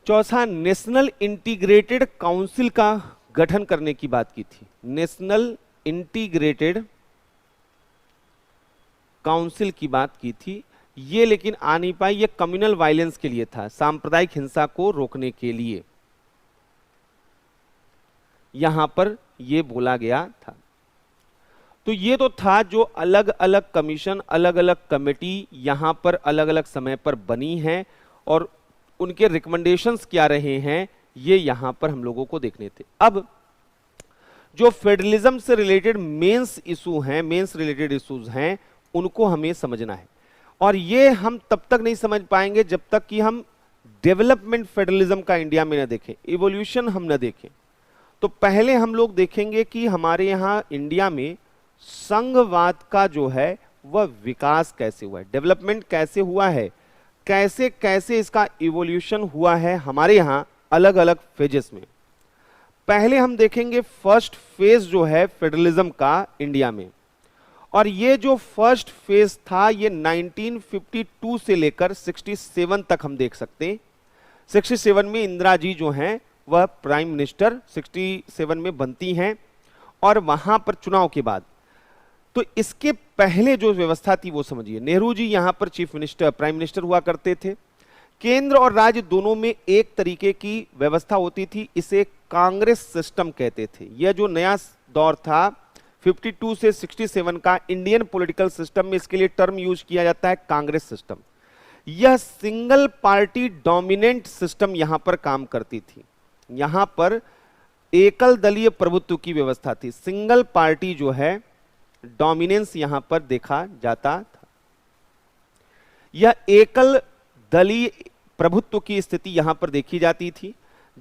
चौथा, नेशनल इंटीग्रेटेड काउंसिल का गठन करने की बात की थी। नेशनल इंटीग्रेटेड काउंसिल की बात की थी। ये लेकिन आ नहीं पाई, ये कम्युनल वायलेंस के लिए था, सांप्रदायिक हिंसा को रोकने के लिए यहां पर यह बोला गया था। तो ये तो था जो अलग अलग कमीशन, अलग अलग कमेटी यहां पर अलग अलग समय पर बनी हैं और उनके रिकमेंडेशंस क्या रहे हैं, ये यहां पर हम लोगों को देखने थे। अब जो फेडरलिज्म से रिलेटेड मेंस इशू हैं, मेंस रिलेटेड इश्यूज हैं, उनको हमें समझना है। और ये हम तब तक नहीं समझ पाएंगे जब तक कि हम डेवलपमेंट फेडरलिज्म का इंडिया में न देखें, इवोल्यूशन हम न देखें। तो पहले हम लोग देखेंगे कि हमारे यहां इंडिया में संघवाद का जो है वह विकास कैसे हुआ है, डेवलपमेंट कैसे हुआ है, कैसे कैसे इसका इवोल्यूशन हुआ है हमारे यहां अलग अलग फेजेस में। पहले हम देखेंगे फर्स्ट फेज जो है फेडरलिज्म का इंडिया में। और ये जो फर्स्ट फेज था ये 1952 से लेकर 67 तक हम देख सकते हैं। 67 में इंदिरा जी जो हैं वह प्राइम मिनिस्टर 67 में बनती हैं और वहां पर चुनाव के बाद, तो इसके पहले जो व्यवस्था थी वो समझिए, नेहरू जी यहां पर चीफ मिनिस्टर, प्राइम मिनिस्टर हुआ करते थे। केंद्र और राज्य दोनों में एक तरीके की व्यवस्था होती थी, इसे कांग्रेस सिस्टम कहते थे। यह जो नया दौर था 52 से 67 का इंडियन पॉलिटिकल सिस्टम में, इसके लिए टर्म यूज किया जाता है कांग्रेस सिस्टम। यह सिंगल पार्टी डोमिनेंट सिस्टम यहां पर काम करती थी। यहां पर एकल दलीय प्रभुत्व की व्यवस्था थी, सिंगल पार्टी जो है डोमिनेंस यहां पर देखा जाता था। यह एकल दलीय प्रभुत्व की स्थिति यहां पर देखी जाती थी,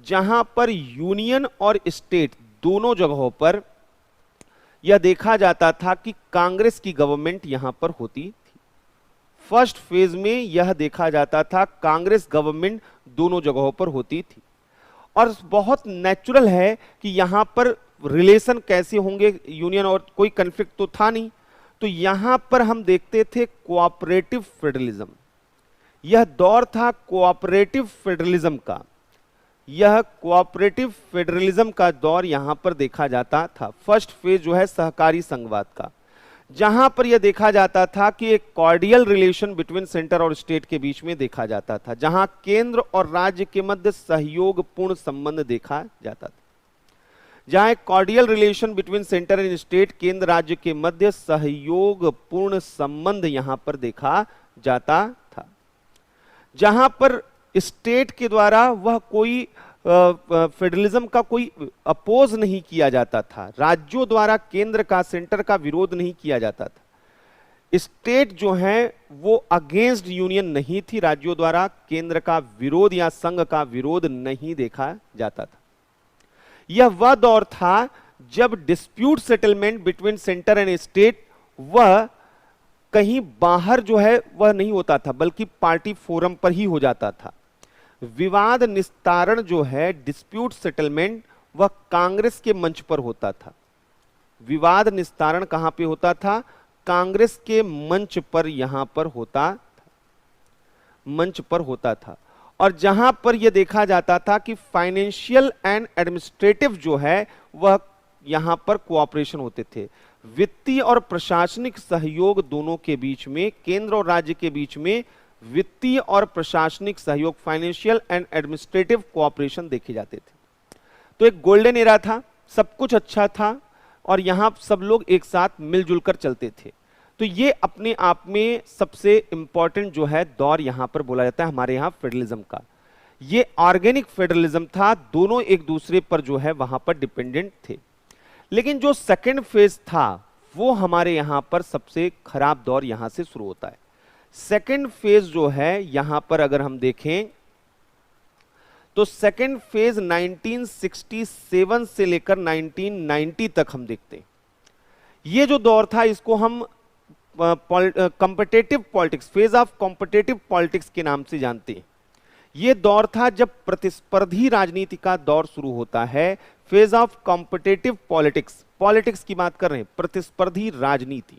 जहां पर यूनियन और स्टेट दोनों जगहों पर यह देखा जाता था कि कांग्रेस की गवर्नमेंट यहां पर होती थी। फर्स्ट फेज में यह देखा जाता था कांग्रेस गवर्नमेंट दोनों जगहों पर होती थी। और बहुत नेचुरल है कि यहां पर रिलेशन कैसे होंगे, यूनियन और कोई कन्फ्लिक्ट तो था नहीं। तो यहां पर हम देखते थे कोऑपरेटिव फेडरलिज्म, यह दौर था कोऑपरेटिव फेडरलिज्म का। यह कोऑपरेटिव फेडरलिज्म का दौर यहां पर देखा जाता था। फर्स्ट फेज जो है सहकारी संघवाद का, जहां पर यह देखा जाता था कि एक कॉर्डियल रिलेशन बिटवीन सेंटर और स्टेट के बीच में देखा जाता था, जहां केंद्र और राज्य के मध्य सहयोगपूर्ण संबंध देखा जाता था। जहां एक cordial relation between centre and state, केंद्र राज्य के मध्य सहयोगपूर्ण संबंध यहां पर देखा जाता था। जहां पर स्टेट के द्वारा वह कोई फेडरलिज्म का कोई अपोज नहीं किया जाता था, राज्यों द्वारा केंद्र का, सेंटर का विरोध नहीं किया जाता था। स्टेट जो है वो अगेंस्ट यूनियन नहीं थी, राज्यों द्वारा केंद्र का विरोध या संघ का विरोध नहीं देखा जाता था। यह वह दौर था जब dispute settlement between centre and state वह कहीं बाहर जो है वह नहीं होता था, बल्कि पार्टी फोरम पर ही हो जाता था। विवाद निस्तारण जो है, डिस्प्यूट सेटलमेंट, वह कांग्रेस के मंच पर होता था। विवाद निस्तारण कहां पे होता था? कांग्रेस के मंच पर यहां पर होता था, मंच पर होता था। और जहां पर यह देखा जाता था कि फाइनेंशियल एंड एडमिनिस्ट्रेटिव जो है वह यहां पर कोऑपरेशन होते थे। वित्तीय और प्रशासनिक सहयोग दोनों के बीच में, केंद्र और राज्य के बीच में वित्तीय और प्रशासनिक सहयोग, फाइनेंशियल एंड एडमिनिस्ट्रेटिव कोऑपरेशन देखे जाते थे। तो एक गोल्डन एरा था, सब कुछ अच्छा था और यहां सब लोग एक साथ मिलजुल कर चलते थे। तो ये अपने आप में सबसे इंपॉर्टेंट जो है दौर यहां पर बोला जाता है हमारे यहां फेडरलिज्म का। ये ऑर्गेनिक फेडरलिज्म था, दोनों एक दूसरे पर जो है वहां पर डिपेंडेंट थे। लेकिन जो सेकंड फेज था वो हमारे यहां पर सबसे खराब दौर यहां से शुरू होता है। सेकंड फेज जो है यहां पर अगर हम देखें तो सेकंड फेज 1967 से लेकर 1990 तक हम देखते हैं। ये जो दौर था इसको हम competitive politics, phase of competitive politics के नाम से जानते हैं। यह दौर था जब प्रतिस्पर्धी राजनीति का दौर शुरू होता है। Phase of competitive politics, politics की बात कर रहे हैं, प्रतिस्पर्धी राजनीति।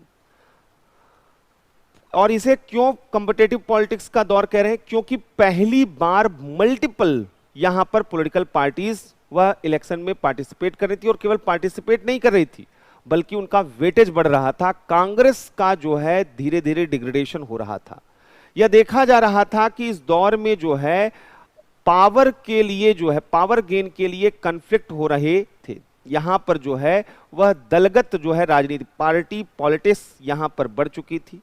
और इसे क्यों कॉम्पिटिटिव पॉलिटिक्स का दौर कह रहे हैं? क्योंकि पहली बार मल्टीपल यहां पर पॉलिटिकल पार्टीज वह इलेक्शन में पार्टिसिपेट कर रही थी, और केवल पार्टिसिपेट नहीं कर रही थी बल्कि उनका वेटेज बढ़ रहा था। कांग्रेस का जो है धीरे धीरे डिग्रेडेशन हो रहा था। यह देखा जा रहा था कि इस दौर में जो है पावर के लिए जो है, पावर गेन के लिए कन्फ्लिक्ट हो रहे थे। यहां पर जो है वह दलगत जो है राजनीति, पार्टी पॉलिटिक्स यहां पर बढ़ चुकी थी।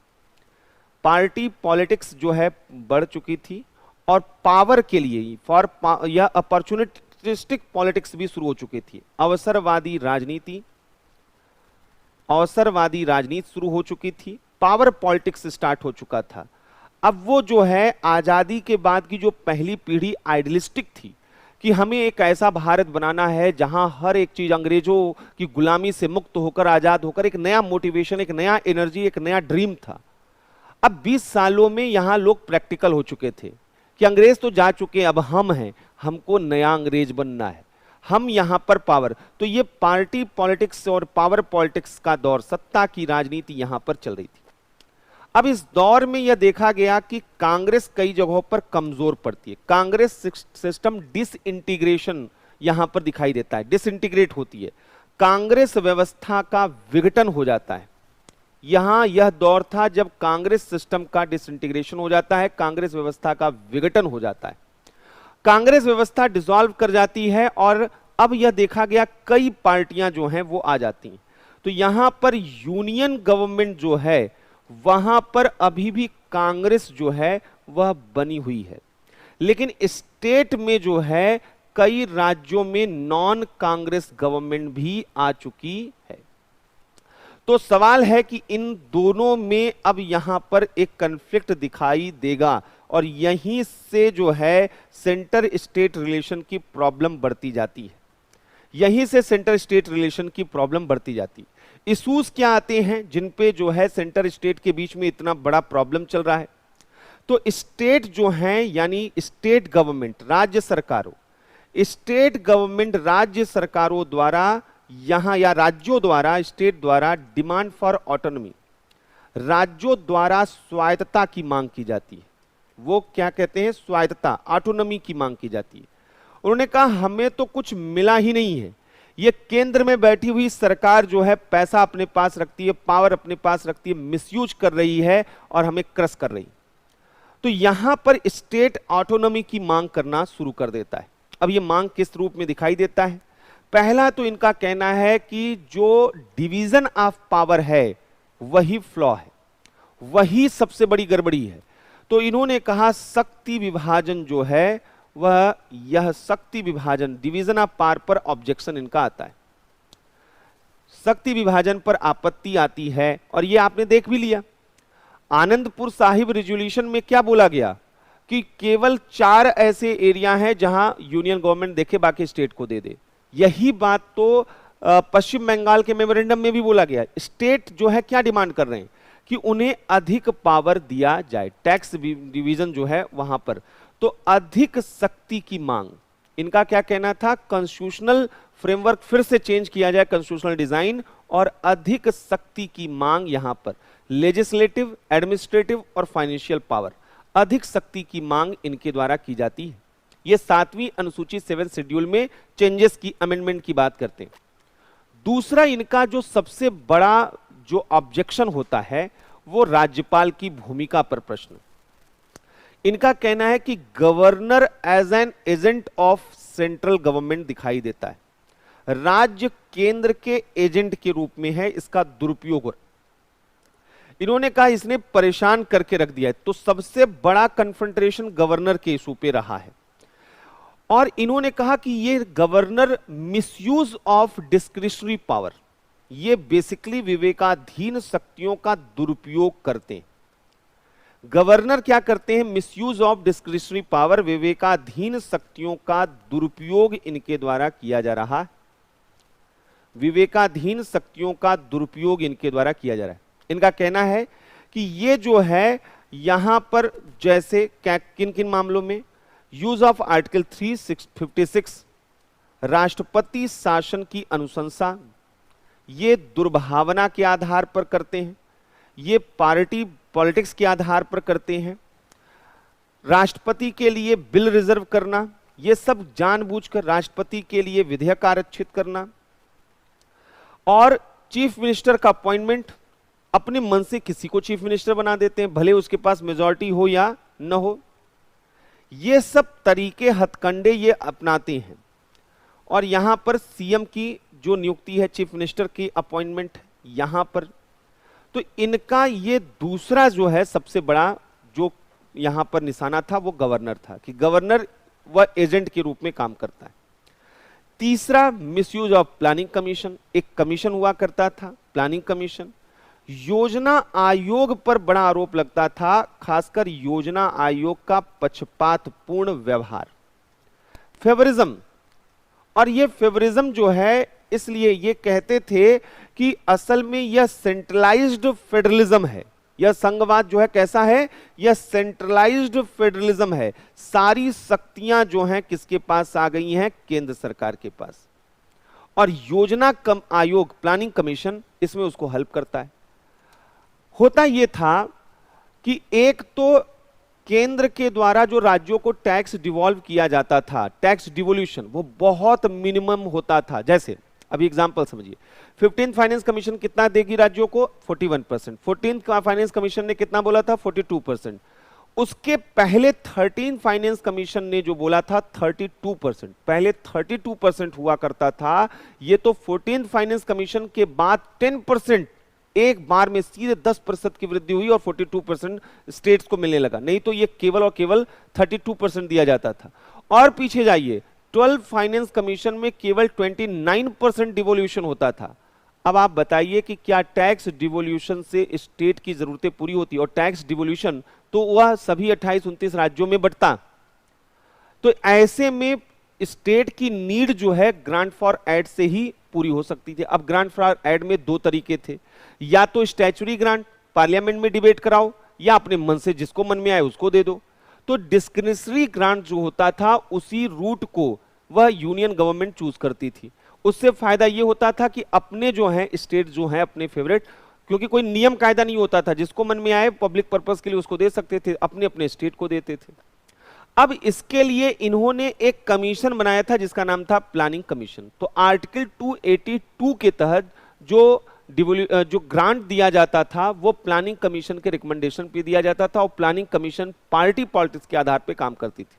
पार्टी पॉलिटिक्स जो है बढ़ चुकी थी और पावर के लिए यह अपॉर्चुनिस्टिक पॉलिटिक्स भी शुरू हो चुकी थी। अवसरवादी राजनीति शुरू हो चुकी थी। पावर पॉलिटिक्स स्टार्ट हो चुका था। अब वो जो है आजादी के बाद की जो पहली पीढ़ी आइडियलिस्टिक थी कि हमें एक ऐसा भारत बनाना है जहां हर एक चीज अंग्रेजों की गुलामी से मुक्त होकर, आजाद होकर, एक नया मोटिवेशन, एक नया एनर्जी, एक नया ड्रीम था। अब 20 सालों में यहां लोग प्रैक्टिकल हो चुके थे कि अंग्रेज तो जा चुके हैं, अब हम हैं, हमको नया अंग्रेज बनना है, हम यहां पर पावर। तो ये पार्टी पॉलिटिक्स और पावर पॉलिटिक्स का दौर, सत्ता की राजनीति यहां पर चल रही थी। अब इस दौर में यह देखा गया कि कांग्रेस कई जगहों पर कमजोर पड़ती है। कांग्रेस सिस्टम डिसइंटीग्रेशन यहां पर दिखाई देता है, डिसइंटीग्रेट होती है। कांग्रेस व्यवस्था का विघटन हो जाता है। यहां यह दौर था जब कांग्रेस सिस्टम का डिसइंटीग्रेशन हो जाता है, कांग्रेस व्यवस्था का विघटन हो जाता है, कांग्रेस व्यवस्था डिसॉल्व कर जाती है और अब यह देखा गया कई पार्टियां जो हैं वो आ जाती हैं। तो यहां पर यूनियन गवर्नमेंट जो है वहां पर अभी भी कांग्रेस जो है वह बनी हुई है, लेकिन स्टेट में जो है कई राज्यों में नॉन कांग्रेस गवर्नमेंट भी आ चुकी है। तो सवाल है कि इन दोनों में अब यहां पर एक कन्फ्लिक्ट दिखाई देगा और यहीं से जो है सेंटर स्टेट रिलेशन की प्रॉब्लम बढ़ती जाती है। यहीं से सेंटर स्टेट रिलेशन की प्रॉब्लम बढ़ती जाती है। इश्यूज क्या आते हैं जिन पे जो है सेंटर स्टेट के बीच में इतना बड़ा प्रॉब्लम चल रहा है? तो स्टेट जो है यानी स्टेट गवर्नमेंट, राज्य सरकारों, स्टेट गवर्नमेंट राज्य सरकारों द्वारा यहां या राज्यों द्वारा, स्टेट द्वारा डिमांड फॉर ऑटोनॉमी, राज्यों द्वारा स्वायत्तता की मांग की जाती है। वो क्या कहते हैं? स्वायत्तता, ऑटोनॉमी की मांग की जाती है। उन्होंने कहा हमें तो कुछ मिला ही नहीं है, ये केंद्र में बैठी हुई सरकार जो है पैसा अपने पास रखती है, पावर अपने पास रखती है, मिसयूज कर रही है और हमें क्रश कर रही। तो यहां पर स्टेट ऑटोनॉमी की मांग करना शुरू कर देता है। अब ये मांग किस रूप में दिखाई देता है? पहला तो इनका कहना है कि जो डिवीजन ऑफ पावर है वही फ्लॉ है, वही सबसे बड़ी गड़बड़ी है। तो इन्होंने कहा शक्ति विभाजन जो है वह, यह शक्ति विभाजन, डिवीजन ऑफ पावर पर ऑब्जेक्शन इनका आता है, शक्ति विभाजन पर आपत्ति आती है। और यह आपने देख भी लिया, आनंदपुर साहिब रेजोल्यूशन में क्या बोला गया कि केवल 4 ऐसे एरिया हैं जहां यूनियन गवर्नमेंट देखे बाकी स्टेट को दे दे। यही बात तो पश्चिम बंगाल के मेमोरेंडम में भी बोला गया। स्टेट जो है क्या डिमांड कर रहे हैं कि उन्हें अधिक पावर दिया जाए, टैक्स डिवीजन जो है वहां पर। तो अधिक शक्ति की मांग, इनका क्या कहना था, कॉन्स्टिट्यूशनल फ्रेमवर्क फिर से चेंज किया जाए, कॉन्स्टिट्यूशनल डिजाइन, और अधिक शक्ति की मांग यहां पर लेजिस्लेटिव, एडमिनिस्ट्रेटिव और फाइनेंशियल पावर, अधिक शक्ति की मांग इनके द्वारा की जाती है। ये 7वीं अनुसूची 7 शेड्यूल में चेंजेस की, अमेंडमेंट की बात करते हैं। दूसरा इनका जो सबसे बड़ा जो ऑब्जेक्शन होता है वो राज्यपाल की भूमिका पर प्रश्न। इनका कहना है कि governor as an agent of central government दिखाई देता है, राज्य केंद्र के एजेंट के रूप में है, इसका दुरुपयोग इन्होंने कहा इसने परेशान करके रख दिया है। तो सबसे बड़ा कन्फ्रंटेशन गवर्नर के इशू पे रहा है। और इन्होंने कहा कि ये governor misuse of discretionary power, ये बेसिकली विवेकाधीन शक्तियों का दुरुपयोग करते हैं। गवर्नर क्या करते हैं, मिसयूज ऑफ डिस्क्रिशनरी पावर, विवेकाधीन शक्तियों का दुरुपयोग इनके द्वारा किया जा रहा है, विवेकाधीन शक्तियों का दुरुपयोग इनके द्वारा किया जा रहा है। इनका कहना है कि ये जो है यहां पर जैसे किन किन मामलों में, यूज ऑफ आर्टिकल 356 राष्ट्रपति शासन की अनुशंसा, ये दुर्भावना के आधार पर करते हैं, ये पार्टी पॉलिटिक्स के आधार पर करते हैं, राष्ट्रपति के लिए बिल रिजर्व करना, ये सब जानबूझकर राष्ट्रपति के लिए विधेयक आरक्षित करना, और चीफ मिनिस्टर का अपॉइंटमेंट, अपने मन से किसी को चीफ मिनिस्टर बना देते हैं, भले उसके पास मेजॉरिटी हो या न हो। ये सब तरीके हथकंडे ये अपनाते हैं। और यहां पर सीएम की जो नियुक्ति है, चीफ मिनिस्टर की अपॉइंटमेंट यहां पर, तो इनका ये दूसरा जो है सबसे बड़ा जो यहां पर निशाना था वो गवर्नर था, कि गवर्नर वह एजेंट के रूप में काम करता है। तीसरा, मिसयूज ऑफ प्लानिंग कमीशन, एक कमीशन हुआ करता था प्लानिंग कमीशन, योजना आयोग पर बड़ा आरोप लगता था, खासकर योजना आयोग का पक्षपातपूर्ण व्यवहार, फेवरिज्म। और ये फेवरिज्म जो है, इसलिए ये कहते थे कि असल में यह सेंट्रलाइज्ड फेडरलिज्म है, यह संघवाद जो है कैसा है, यह सेंट्रलाइज्ड फेडरलिज्म है। सारी शक्तियां जो हैं किसके पास आ गई हैं, केंद्र सरकार के पास। और योजना आयोग, प्लानिंग कमीशन, इसमें उसको हेल्प करता है। होता यह था कि एक तो केंद्र के द्वारा जो राज्यों को टैक्स डिवॉल्व किया जाता था, टैक्स डिवोल्यूशन, वो बहुत मिनिमम होता था। जैसे अभी एग्जांपल समझिए, 15th फाइनेंस कमीशन कितना देगी राज्यों को, 41%। 14th फाइनेंस कमीशन ने कितना बोला था, 42%। उसके पहले 13th फाइनेंस कमीशन ने जो बोला था 32%, पहले 32% हुआ करता था। ये तो 14th फाइनेंस कमीशन के बाद 10% एक बार में सीधे 10% की वृद्धि हुई और 42% स्टेट्स को मिलने लगा। नहीं तो ये केवल और केवल 32% दिया जाता था। और पीछे जाइए, 12 फाइनेंस कमीशन में केवल 29% डिवोल्यूशन होता था। अब आप बताइए कि क्या टैक्स डिवोल्यूशन से स्टेट की जरूरतें पूरी होती, और टैक्स डिवोल्यूशन तो वह सभी 28-29 राज्यों में बंटता। तो ऐसे में स्टेट की नीड जो है ग्रांट फॉर एड से ही पूरी हो सकती थी। अब ग्रांट फॉर एड में 2 तरीके थे, या तो स्टैच्यूटरी ग्रांट पार्लियामेंट में डिबेट कराओ, या अपने मन से जिसको मन में आए उसको दे दो। तो डिस्क्रिशनरी ग्रांट जो होता था, उसी रूट को वह यूनियन गवर्नमेंट चूज करती थी। उससे फायदा यह होता था कि अपने जो है स्टेट जो है अपने फेवरेट, क्योंकि कोई नियम कायदा नहीं होता था, जिसको मन में आए पब्लिक पर्पस के लिए उसको दे सकते थे, अपने अपने स्टेट को देते थे। अब इसके लिए इन्होंने एक कमीशन बनाया था जिसका नाम था प्लानिंग कमीशन। तो आर्टिकल 282 के तहत जो ग्रांट दिया जाता था वो प्लानिंग कमीशन के रिकमेंडेशन पे दिया जाता था, और प्लानिंग कमीशन पार्टी पॉलिटिक्स के आधार पे काम करती थी।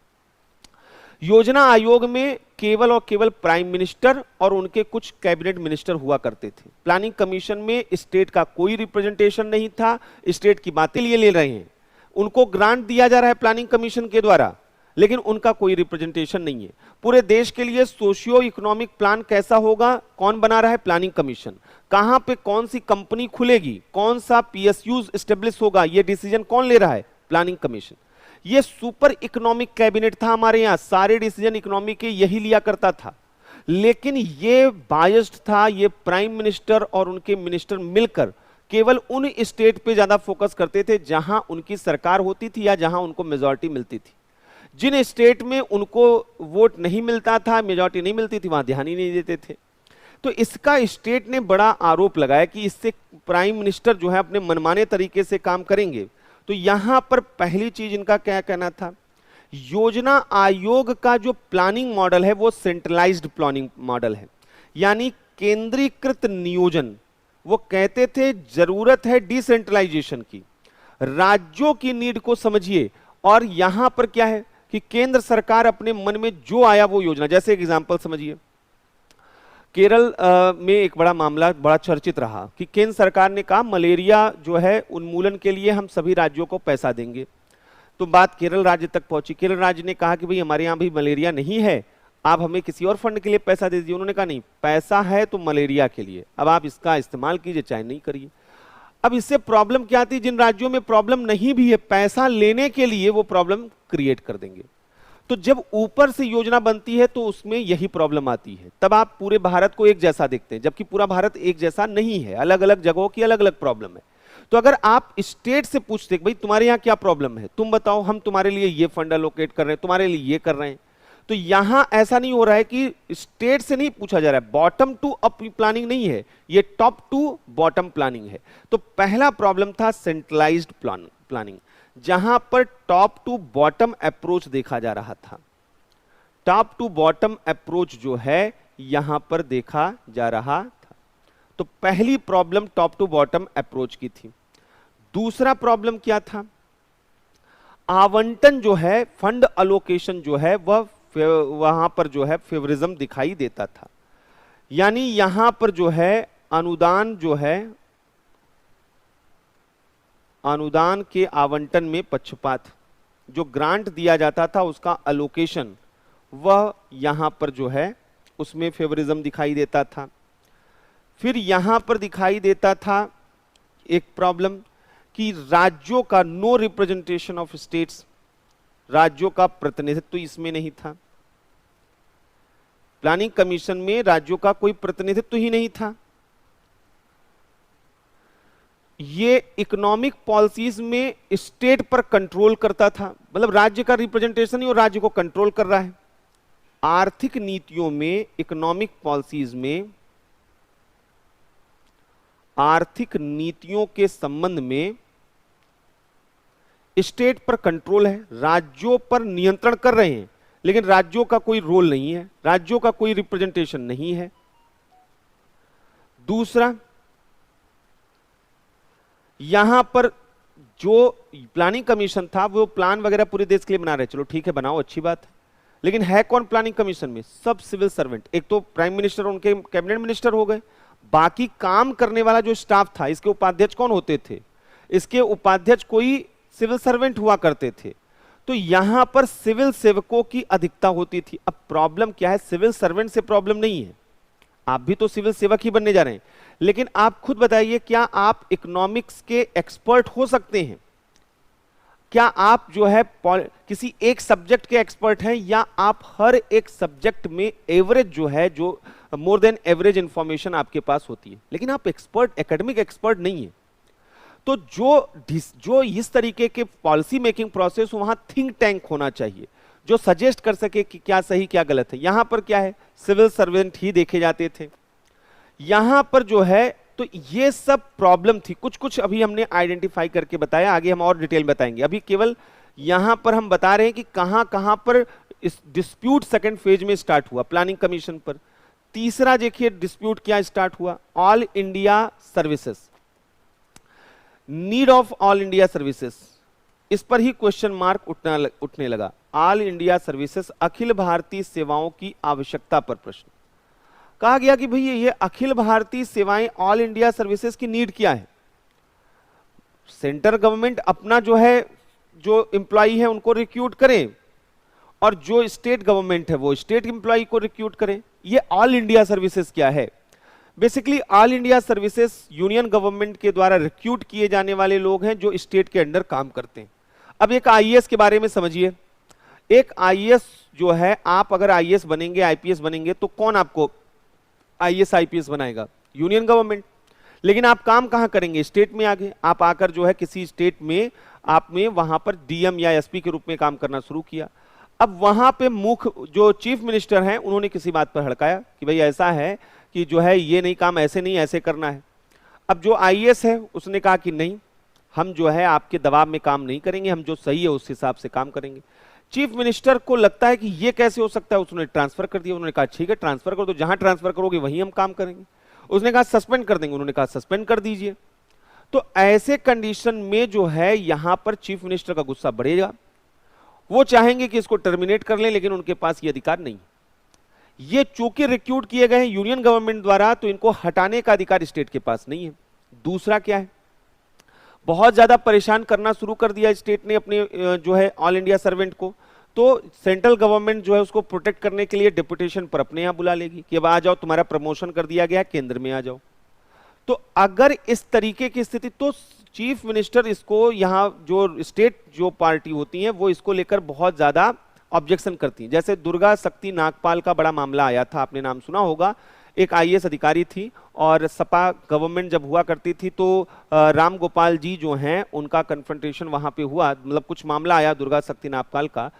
योजना आयोग में केवल और केवल प्राइम मिनिस्टर और उनके कुछ कैबिनेट मिनिस्टर हुआ करते थे। प्लानिंग कमीशन में स्टेट का कोई रिप्रेजेंटेशन नहीं था। स्टेट की बातें लिए ले रहे हैं, उनको ग्रांट दिया जा रहा है प्लानिंग कमीशन के द्वारा, लेकिन उनका कोई रिप्रेजेंटेशन नहीं है। पूरे देश के लिए सोशियो इकोनॉमिक प्लान कैसा होगा, कौन बना रहा है, प्लानिंग कमीशन। कहां पे कौन सी कंपनी खुलेगी, कौन सा पीएसयूज एस्टेब्लिश होगा, ये डिसीजन कौन ले रहा है, प्लानिंग कमीशन। ये सुपर इकोनॉमिक कैबिनेट था हमारे यहां, सारे डिसीजन इकोनॉमी के यही लिया करता था। लेकिन ये बायस्ड था, ये प्राइम मिनिस्टर और उनके मिनिस्टर मिलकर केवल उन स्टेट पे ज्यादा फोकस करते थे जहां उनकी सरकार होती थी या जहां उनको मेजॉरिटी मिलती थी। जिन स्टेट में उनको वोट नहीं मिलता था, मेजॉरिटी नहीं मिलती थी, वहां ध्यान ही नहीं देते थे। तो इसका स्टेट ने बड़ा आरोप लगाया कि इससे प्राइम मिनिस्टर जो है अपने मनमाने तरीके से काम करेंगे। तो यहां पर पहली चीज इनका क्या कहना था, योजना आयोग का जो प्लानिंग मॉडल है वो सेंट्रलाइज्ड प्लानिंग मॉडल है, यानी केंद्रीकृत नियोजन। वो कहते थे जरूरत है डिसेंट्रलाइजेशन की, राज्यों की नीड को समझिए। और यहां पर क्या है कि केंद्र सरकार अपने मन में जो आया वो योजना, जैसे एग्जांपल समझिए, केरल में एक बड़ा मामला बड़ा चर्चित रहा कि केंद्र सरकार ने कहा मलेरिया जो है उन्मूलन के लिए हम सभी राज्यों को पैसा देंगे। तो बात केरल राज्य तक पहुंची। केरल राज्य ने कहा कि भाई हमारे यहां भी मलेरिया नहीं है, आप हमें किसी और फंड के लिए पैसा दे दीजिए। उन्होंने कहा नहीं, पैसा है तो मलेरिया के लिए, अब आप इसका इस्तेमाल कीजिए चाहे नहीं करिए। अब इससे प्रॉब्लम क्या आती है, जिन राज्यों में प्रॉब्लम नहीं भी है, पैसा लेने के लिए वो प्रॉब्लम क्रिएट कर देंगे। तो जब ऊपर से योजना बनती है तो उसमें यही प्रॉब्लम आती है। तब आप पूरे भारत को एक जैसा देखते हैं, जबकि पूरा भारत एक जैसा नहीं है, अलग अलग जगहों की अलग अलग प्रॉब्लम है। तो अगर आप स्टेट से पूछते भाई तुम्हारे यहाँ क्या प्रॉब्लम है, तुम बताओ, हम तुम्हारे लिए ये फंड एलोकेट कर रहे हैं, तुम्हारे लिए ये कर रहे हैं। तो यहां ऐसा नहीं हो रहा है कि स्टेट से नहीं पूछा जा रहा है, बॉटम टू अप प्लानिंग नहीं है, ये टॉप टू बॉटम प्लानिंग है। तो पहला प्रॉब्लम था सेंट्रलाइज्ड प्लानिंग, जहां पर टॉप टू बॉटम अप्रोच देखा जा रहा था। टॉप टू बॉटम अप्रोच जो है यहां पर देखा जा रहा था। तो पहली problem top to bottom approach की थी। दूसरा प्रॉब्लम क्या था, आवंटन जो है, फंड अलोकेशन जो है वहां पर जो है फेवरिज्म दिखाई देता था। यानी यहां पर जो है अनुदान जो है, अनुदान के आवंटन में पक्षपात, जो ग्रांट दिया जाता था उसका अलोकेशन, वह यहां पर जो है उसमें फेवरिज्म दिखाई देता था। फिर यहां पर दिखाई देता था एक प्रॉब्लम कि राज्यों का नो रिप्रेजेंटेशन ऑफ स्टेट्स, राज्यों का प्रतिनिधित्व तो इसमें नहीं था। प्लानिंग कमीशन में राज्यों का कोई प्रतिनिधित्व ही नहीं था। ये इकोनॉमिक पॉलिसीज में स्टेट पर कंट्रोल करता था, मतलब राज्य का रिप्रेजेंटेशन ही और राज्य को कंट्रोल कर रहा है। आर्थिक नीतियों में, इकोनॉमिक पॉलिसीज में, आर्थिक नीतियों के संबंध में स्टेट पर कंट्रोल है, राज्यों पर नियंत्रण कर रहे हैं, लेकिन राज्यों का कोई रोल नहीं है, राज्यों का कोई रिप्रेजेंटेशन नहीं है। दूसरा, यहां पर जो प्लानिंग कमीशन था वो प्लान वगैरह पूरे देश के लिए बना रहे, चलो ठीक है बनाओ, अच्छी बात है, लेकिन है कौन प्लानिंग कमीशन में, सब सिविल सर्वेंट। एक तो प्राइम मिनिस्टर और उनके कैबिनेट मिनिस्टर हो गए, बाकी काम करने वाला जो स्टाफ था, इसके उपाध्यक्ष कौन होते थे, इसके उपाध्यक्ष कोई सिविल सर्वेंट हुआ करते थे। तो यहां पर सिविल सेवकों की अधिकता होती थी। अब प्रॉब्लम क्या है, सिविल सर्वेंट से प्रॉब्लम नहीं है, आप भी तो सिविल सेवक ही बनने जा रहे हैं, लेकिन आप खुद बताइए क्या आप इकोनॉमिक्स के एक्सपर्ट हो सकते हैं? क्या आप जो है किसी एक सब्जेक्ट के एक्सपर्ट हैं, या आप हर एक सब्जेक्ट में एवरेज जो है, जो मोर देन एवरेज इंफॉर्मेशन आपके पास होती है, लेकिन आप एक्सपर्ट, एकेडमिक एक्सपर्ट नहीं है। तो जो इस तरीके के पॉलिसी मेकिंग प्रोसेस, वहां थिंक टैंक होना चाहिए जो सजेस्ट कर सके कि क्या सही क्या गलत है। यहां पर क्या है, सिविल सर्वेंट ही देखे जाते थे यहां पर जो है। तो ये सब प्रॉब्लम थी, कुछ कुछ अभी हमने आइडेंटिफाई करके बताया, आगे हम और डिटेल बताएंगे। अभी केवल यहां पर हम बता रहे हैं कि कहां कहां पर इस डिस्प्यूट सेकंड फेज में स्टार्ट हुआ, प्लानिंग कमीशन पर। तीसरा देखिए डिस्प्यूट क्या स्टार्ट हुआ, all India services, need of all India services, इस पर ही क्वेश्चन मार्क उठने लगा। All India services, Akhil Bharatiya सेवाओं की आवश्यकता पर प्रश्न। कहा गया कि भैया ये अखिल भारतीय सेवाएं, ऑल इंडिया सर्विसेज की नीड क्या है। सेंट्रल गवर्नमेंट अपना जो है, जो एम्प्लॉई है उनको रिक्रूट करें, और जो स्टेट गवर्नमेंट है वो स्टेट एम्प्लॉई को रिक्रूट करें। ये ऑल इंडिया सर्विसेज क्या है? Basically all India services union government के द्वारा रिक्रूट किए जाने वाले लोग हैं जो स्टेट के अंडर काम करते हैं। अब एक आईएएस के बारे में समझिए। एक आईएएस जो है, आप अगर आईएएस बनेंगे, आईपीएस बनेंगे, तो कौन आपको आईएएस आईपीएस बनाएगा? Union government. लेकिन आप काम कहां करेंगे? स्टेट में आगे आप आकर जो है किसी स्टेट में आपने वहां पर डीएम या एसपी के रूप में काम करना शुरू किया। अब वहां पे मुख्य जो चीफ मिनिस्टर हैं उन्होंने किसी बात पर हड़काया कि भाई ऐसा है कि जो है ये नहीं, काम ऐसे नहीं, ऐसे करना है। अब जो आईएएस है उसने कहा कि नहीं, हम जो है आपके दबाव में काम नहीं करेंगे, हम जो सही है उस हिसाब से काम करेंगे। चीफ मिनिस्टर को लगता है कि ये कैसे हो सकता है, उसने ट्रांसफर कर दिया। उन्होंने कहा ठीक है ट्रांसफर कर दो, जहां ट्रांसफर करोगे वहीं हम काम करेंगे। उसने कहा सस्पेंड कर देंगे, उन्होंने कहा सस्पेंड कर दीजिए। तो ऐसे कंडीशन में जो है यहां पर चीफ मिनिस्टर का गुस्सा बढ़ेगा, वो चाहेंगे कि इसको टर्मिनेट कर लें, लेकिन उनके पास ये अधिकार नहीं। ये चूंकि रिक्रूट किए गए हैं यूनियन गवर्नमेंट द्वारा, तो इनको हटाने का अधिकार स्टेट के पास नहीं है। दूसरा क्या है, बहुत ज्यादा परेशान करना शुरू कर दिया स्टेट ने अपने जो है ऑल इंडिया सर्वेंट को, तो सेंट्रल गवर्नमेंट जो है उसको प्रोटेक्ट करने के लिए डिप्यूटेशन पर अपने यहां बुला लेगी कि अब आ जाओ, तुम्हारा प्रमोशन कर दिया गया, केंद्र में आ जाओ। तो अगर इस तरीके की स्थिति, तो चीफ मिनिस्टर इसको, यहां जो स्टेट जो पार्टी होती है वो इसको लेकर बहुत ज्यादा ऑब्जेक्शन करती हैं। जैसे दुर्गा शक्ति नागपाल का बड़ा मामला आया था, आपने नाम सुना होगा। एक आईएएस अधिकारी थी और सपा गवर्नमेंट जब हुआ करती थी तो राम गोपाल जी जो हैं उनका कन्फ्रंटेशन वहां पे हुआ, मतलब कुछ मामला आया दुर्गा शक्ति नागपाल का।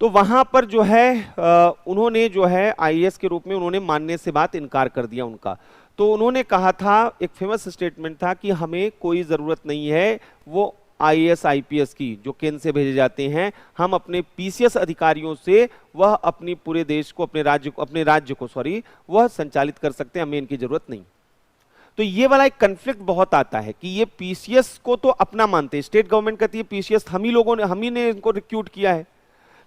तो वहां पर जो है उन्होंने जो है आईएएस के रूप में उन्होंने मानने से बात इनकार कर दिया उनका। तो उन्होंने कहा था, एक फेमस स्टेटमेंट था कि हमें कोई जरूरत नहीं है वो आईएएस आईपीएस की जो केंद्र से भेजे जाते हैं, हम अपने पीसीएस अधिकारियों से वह अपनी पूरे देश को, अपने राज्य को वह संचालित कर सकते हैं, हमें इनकी जरूरत नहीं। तो ये वाला एक कन्फ्लिक्ट बहुत आता है कि ये पीसीएस को तो अपना मानते हैं, स्टेट गवर्नमेंट कहती है पीसीएस हम ही ने इनको रिक्रूट किया है,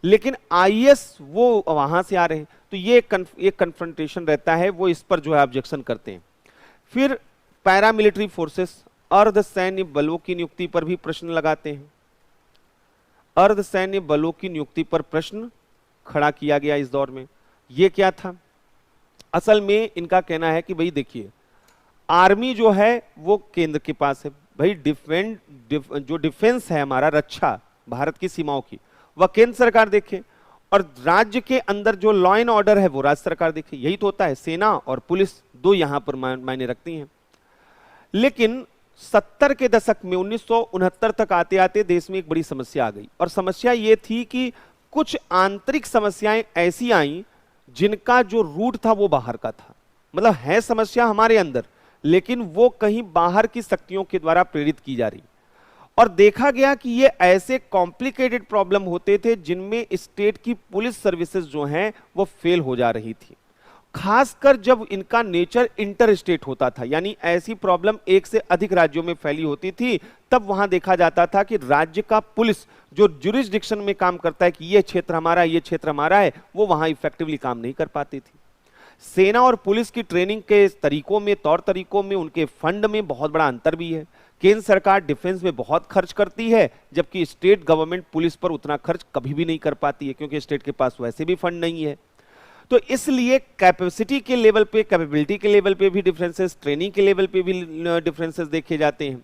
लेकिन आईएएस वो वहां से आ रहे हैं। तो ये एक कन्फ्रंटेशन रहता है, वो इस पर जो है ऑब्जेक्शन करते हैं। फिर पैरामिलिट्री फोर्सेस, अर्धसैन्य बलों की नियुक्ति पर भी प्रश्न लगाते हैं। अर्धसैन्य बलों की नियुक्ति पर प्रश्न खड़ा किया गया इस दौर में। यह क्या था? असल में इनका कहना है कि भाई देखिए, आर्मी जो है वो केंद्र के पास है, भाई जो डिफेंस है हमारा, रक्षा भारत की सीमाओं की, वह केंद्र सरकार देखे, और राज्य के अंदर जो लॉ एंड ऑर्डर है वो राज्य सरकार देखे। यही तो होता है, सेना और पुलिस दो यहां पर मायने रखती हैं। लेकिन 70 के दशक में 1969 तक आते आते देश में एक बड़ी समस्या आ गई, और समस्या ये थी कि कुछ आंतरिक समस्याएं ऐसी आईं जिनका जो रूट था वो बाहर का था। मतलब है समस्या हमारे अंदर, लेकिन वो कहीं बाहर की शक्तियों के द्वारा प्रेरित की जा रही। और देखा गया कि ये ऐसे कॉम्प्लिकेटेड प्रॉब्लम होते थे जिनमें स्टेट की पुलिस सर्विसेज जो हैं वो फेल हो जा रही थी, खासकर जब इनका नेचर इंटर स्टेट होता था, यानी ऐसी प्रॉब्लम एक से अधिक राज्यों में फैली होती थी। तब वहां देखा जाता था कि राज्य का पुलिस जो जुरिस्डिक्शन में काम करता है कि ये क्षेत्र हमारा है, ये क्षेत्र हमारा है, वो वहां इफेक्टिवली काम नहीं कर पाती थी। सेना और पुलिस की ट्रेनिंग के तरीकों में, तौर तरीकों में, उनके फंड में बहुत बड़ा अंतर भी है। केंद्र सरकार डिफेंस में बहुत खर्च करती है, जबकि स्टेट गवर्नमेंट पुलिस पर उतना खर्च कभी भी नहीं कर पाती है, क्योंकि स्टेट के पास वैसे भी फंड नहीं है। तो इसलिए कैपेसिटी के लेवल पे, कैपेबिलिटी के लेवल पे भी डिफरेंसेस, ट्रेनिंग के लेवल पे भी डिफरेंसेस देखे जाते हैं।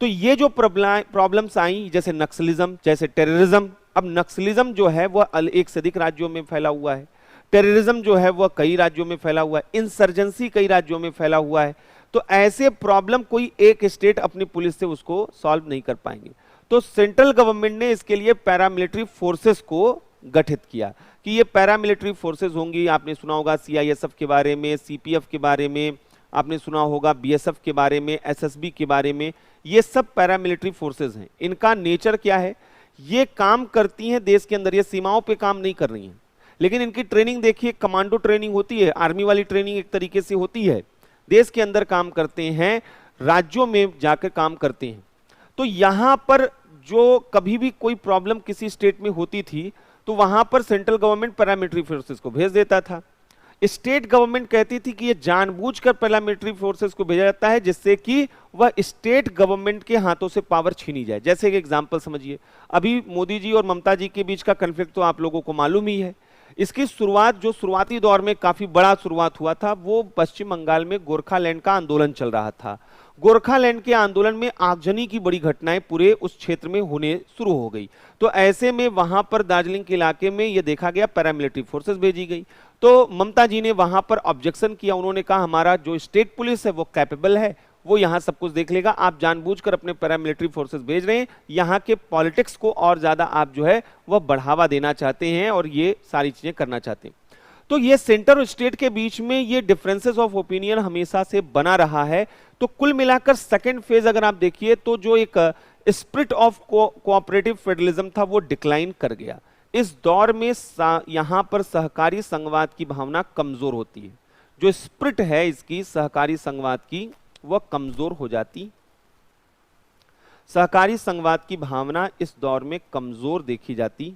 तो ये जो प्रॉब्लम्स आई, जैसे नक्सलिज्म, जैसे टेररिज्म, अब नक्सलिज्म जो है वह एक से अधिक राज्यों में फैला हुआ है, टेररिज्म जो है वह कई राज्यों में फैला हुआ है, इंसर्जेंसी कई राज्यों में फैला हुआ है। तो ऐसे प्रॉब्लम कोई एक स्टेट अपनी पुलिस से उसको सॉल्व नहीं कर पाएंगे। तो सेंट्रल गवर्नमेंट ने इसके लिए पैरामिलिट्री फोर्सेस को गठित किया कि ये पैरामिलिट्री फोर्सेस होंगी। आपने सुना होगा सीआईएसएफ के बारे में, सीपीएफ के बारे में, आपने सुना होगा बीएसएफ के बारे में, एसएसबी के बारे में। ये सब पैरामिलिट्री फोर्सेस हैं। इनका नेचर क्या है? ये काम करती हैं देश के अंदर, ये सीमाओं पे काम नहीं कर रही हैं, लेकिन इनकी ट्रेनिंग देखिए, कमांडो ट्रेनिंग होती है, आर्मी वाली ट्रेनिंग एक तरीके से होती है, देश के अंदर काम करते हैं, राज्यों में जाकर काम करते हैं। तो यहां पर जो कभी भी कोई प्रॉब्लम किसी स्टेट में होती थी तो वहां पर सेंट्रल गवर्नमेंट पैरामिलिट्री फोर्सेस को भेज देता था। स्टेट गवर्नमेंट कहती थी कि ये जानबूझकर पैरामिलिट्री फोर्सेस को भेजा जाता है जिससे कि वह स्टेट गवर्नमेंट के हाथों से पावर छीनी जाए। जैसे एक एग्जांपल समझिए, अभी मोदी जी और ममता जी के बीच का कन्फ्लिक्ट तो आप लोगों को मालूम ही है। इसकी शुरुआत जो शुरुआती दौर में काफी बड़ा शुरुआत हुआ था, वो पश्चिम बंगाल में गोरखालैंड का आंदोलन चल रहा था। गोरखालैंड के आंदोलन में आगजनी की बड़ी घटनाएं पूरे उस क्षेत्र में होने शुरू हो गई। तो ऐसे में वहां पर दार्जिलिंग के इलाके में यह देखा गया पैरामिलिट्री फोर्सेस भेजी गई। तो ममता जी ने वहां पर ऑब्जेक्शन किया, उन्होंने कहा हमारा जो स्टेट पुलिस है वो कैपेबल है, वो यहां सब कुछ देख लेगा, आप जानबूझकर अपने पैरामिलिट्री फोर्सेस भेज रहे हैं, यहां के पॉलिटिक्स को और ज्यादा आप जो है वह बढ़ावा देना चाहते हैं और ये सारी चीजें करना चाहते हैं। तो ये सेंटर और स्टेट के बीच में ये डिफरेंसेस ऑफ ओपिनियन हमेशा से बना रहा है। तो कुल मिलाकर सेकेंड फेज अगर आप देखिए तो जो एक स्पिरिट ऑफ कोऑपरेटिव फेडरलिज्म था वो डिक्लाइन कर गया। इस दौर में यहां पर सहकारी संघवाद की भावना कमजोर होती है, जो स्पिरिट है इसकी सहकारी संघवाद की वह कमजोर हो जाती। सहकारी संघवाद की भावना इस दौर में कमजोर देखी जाती।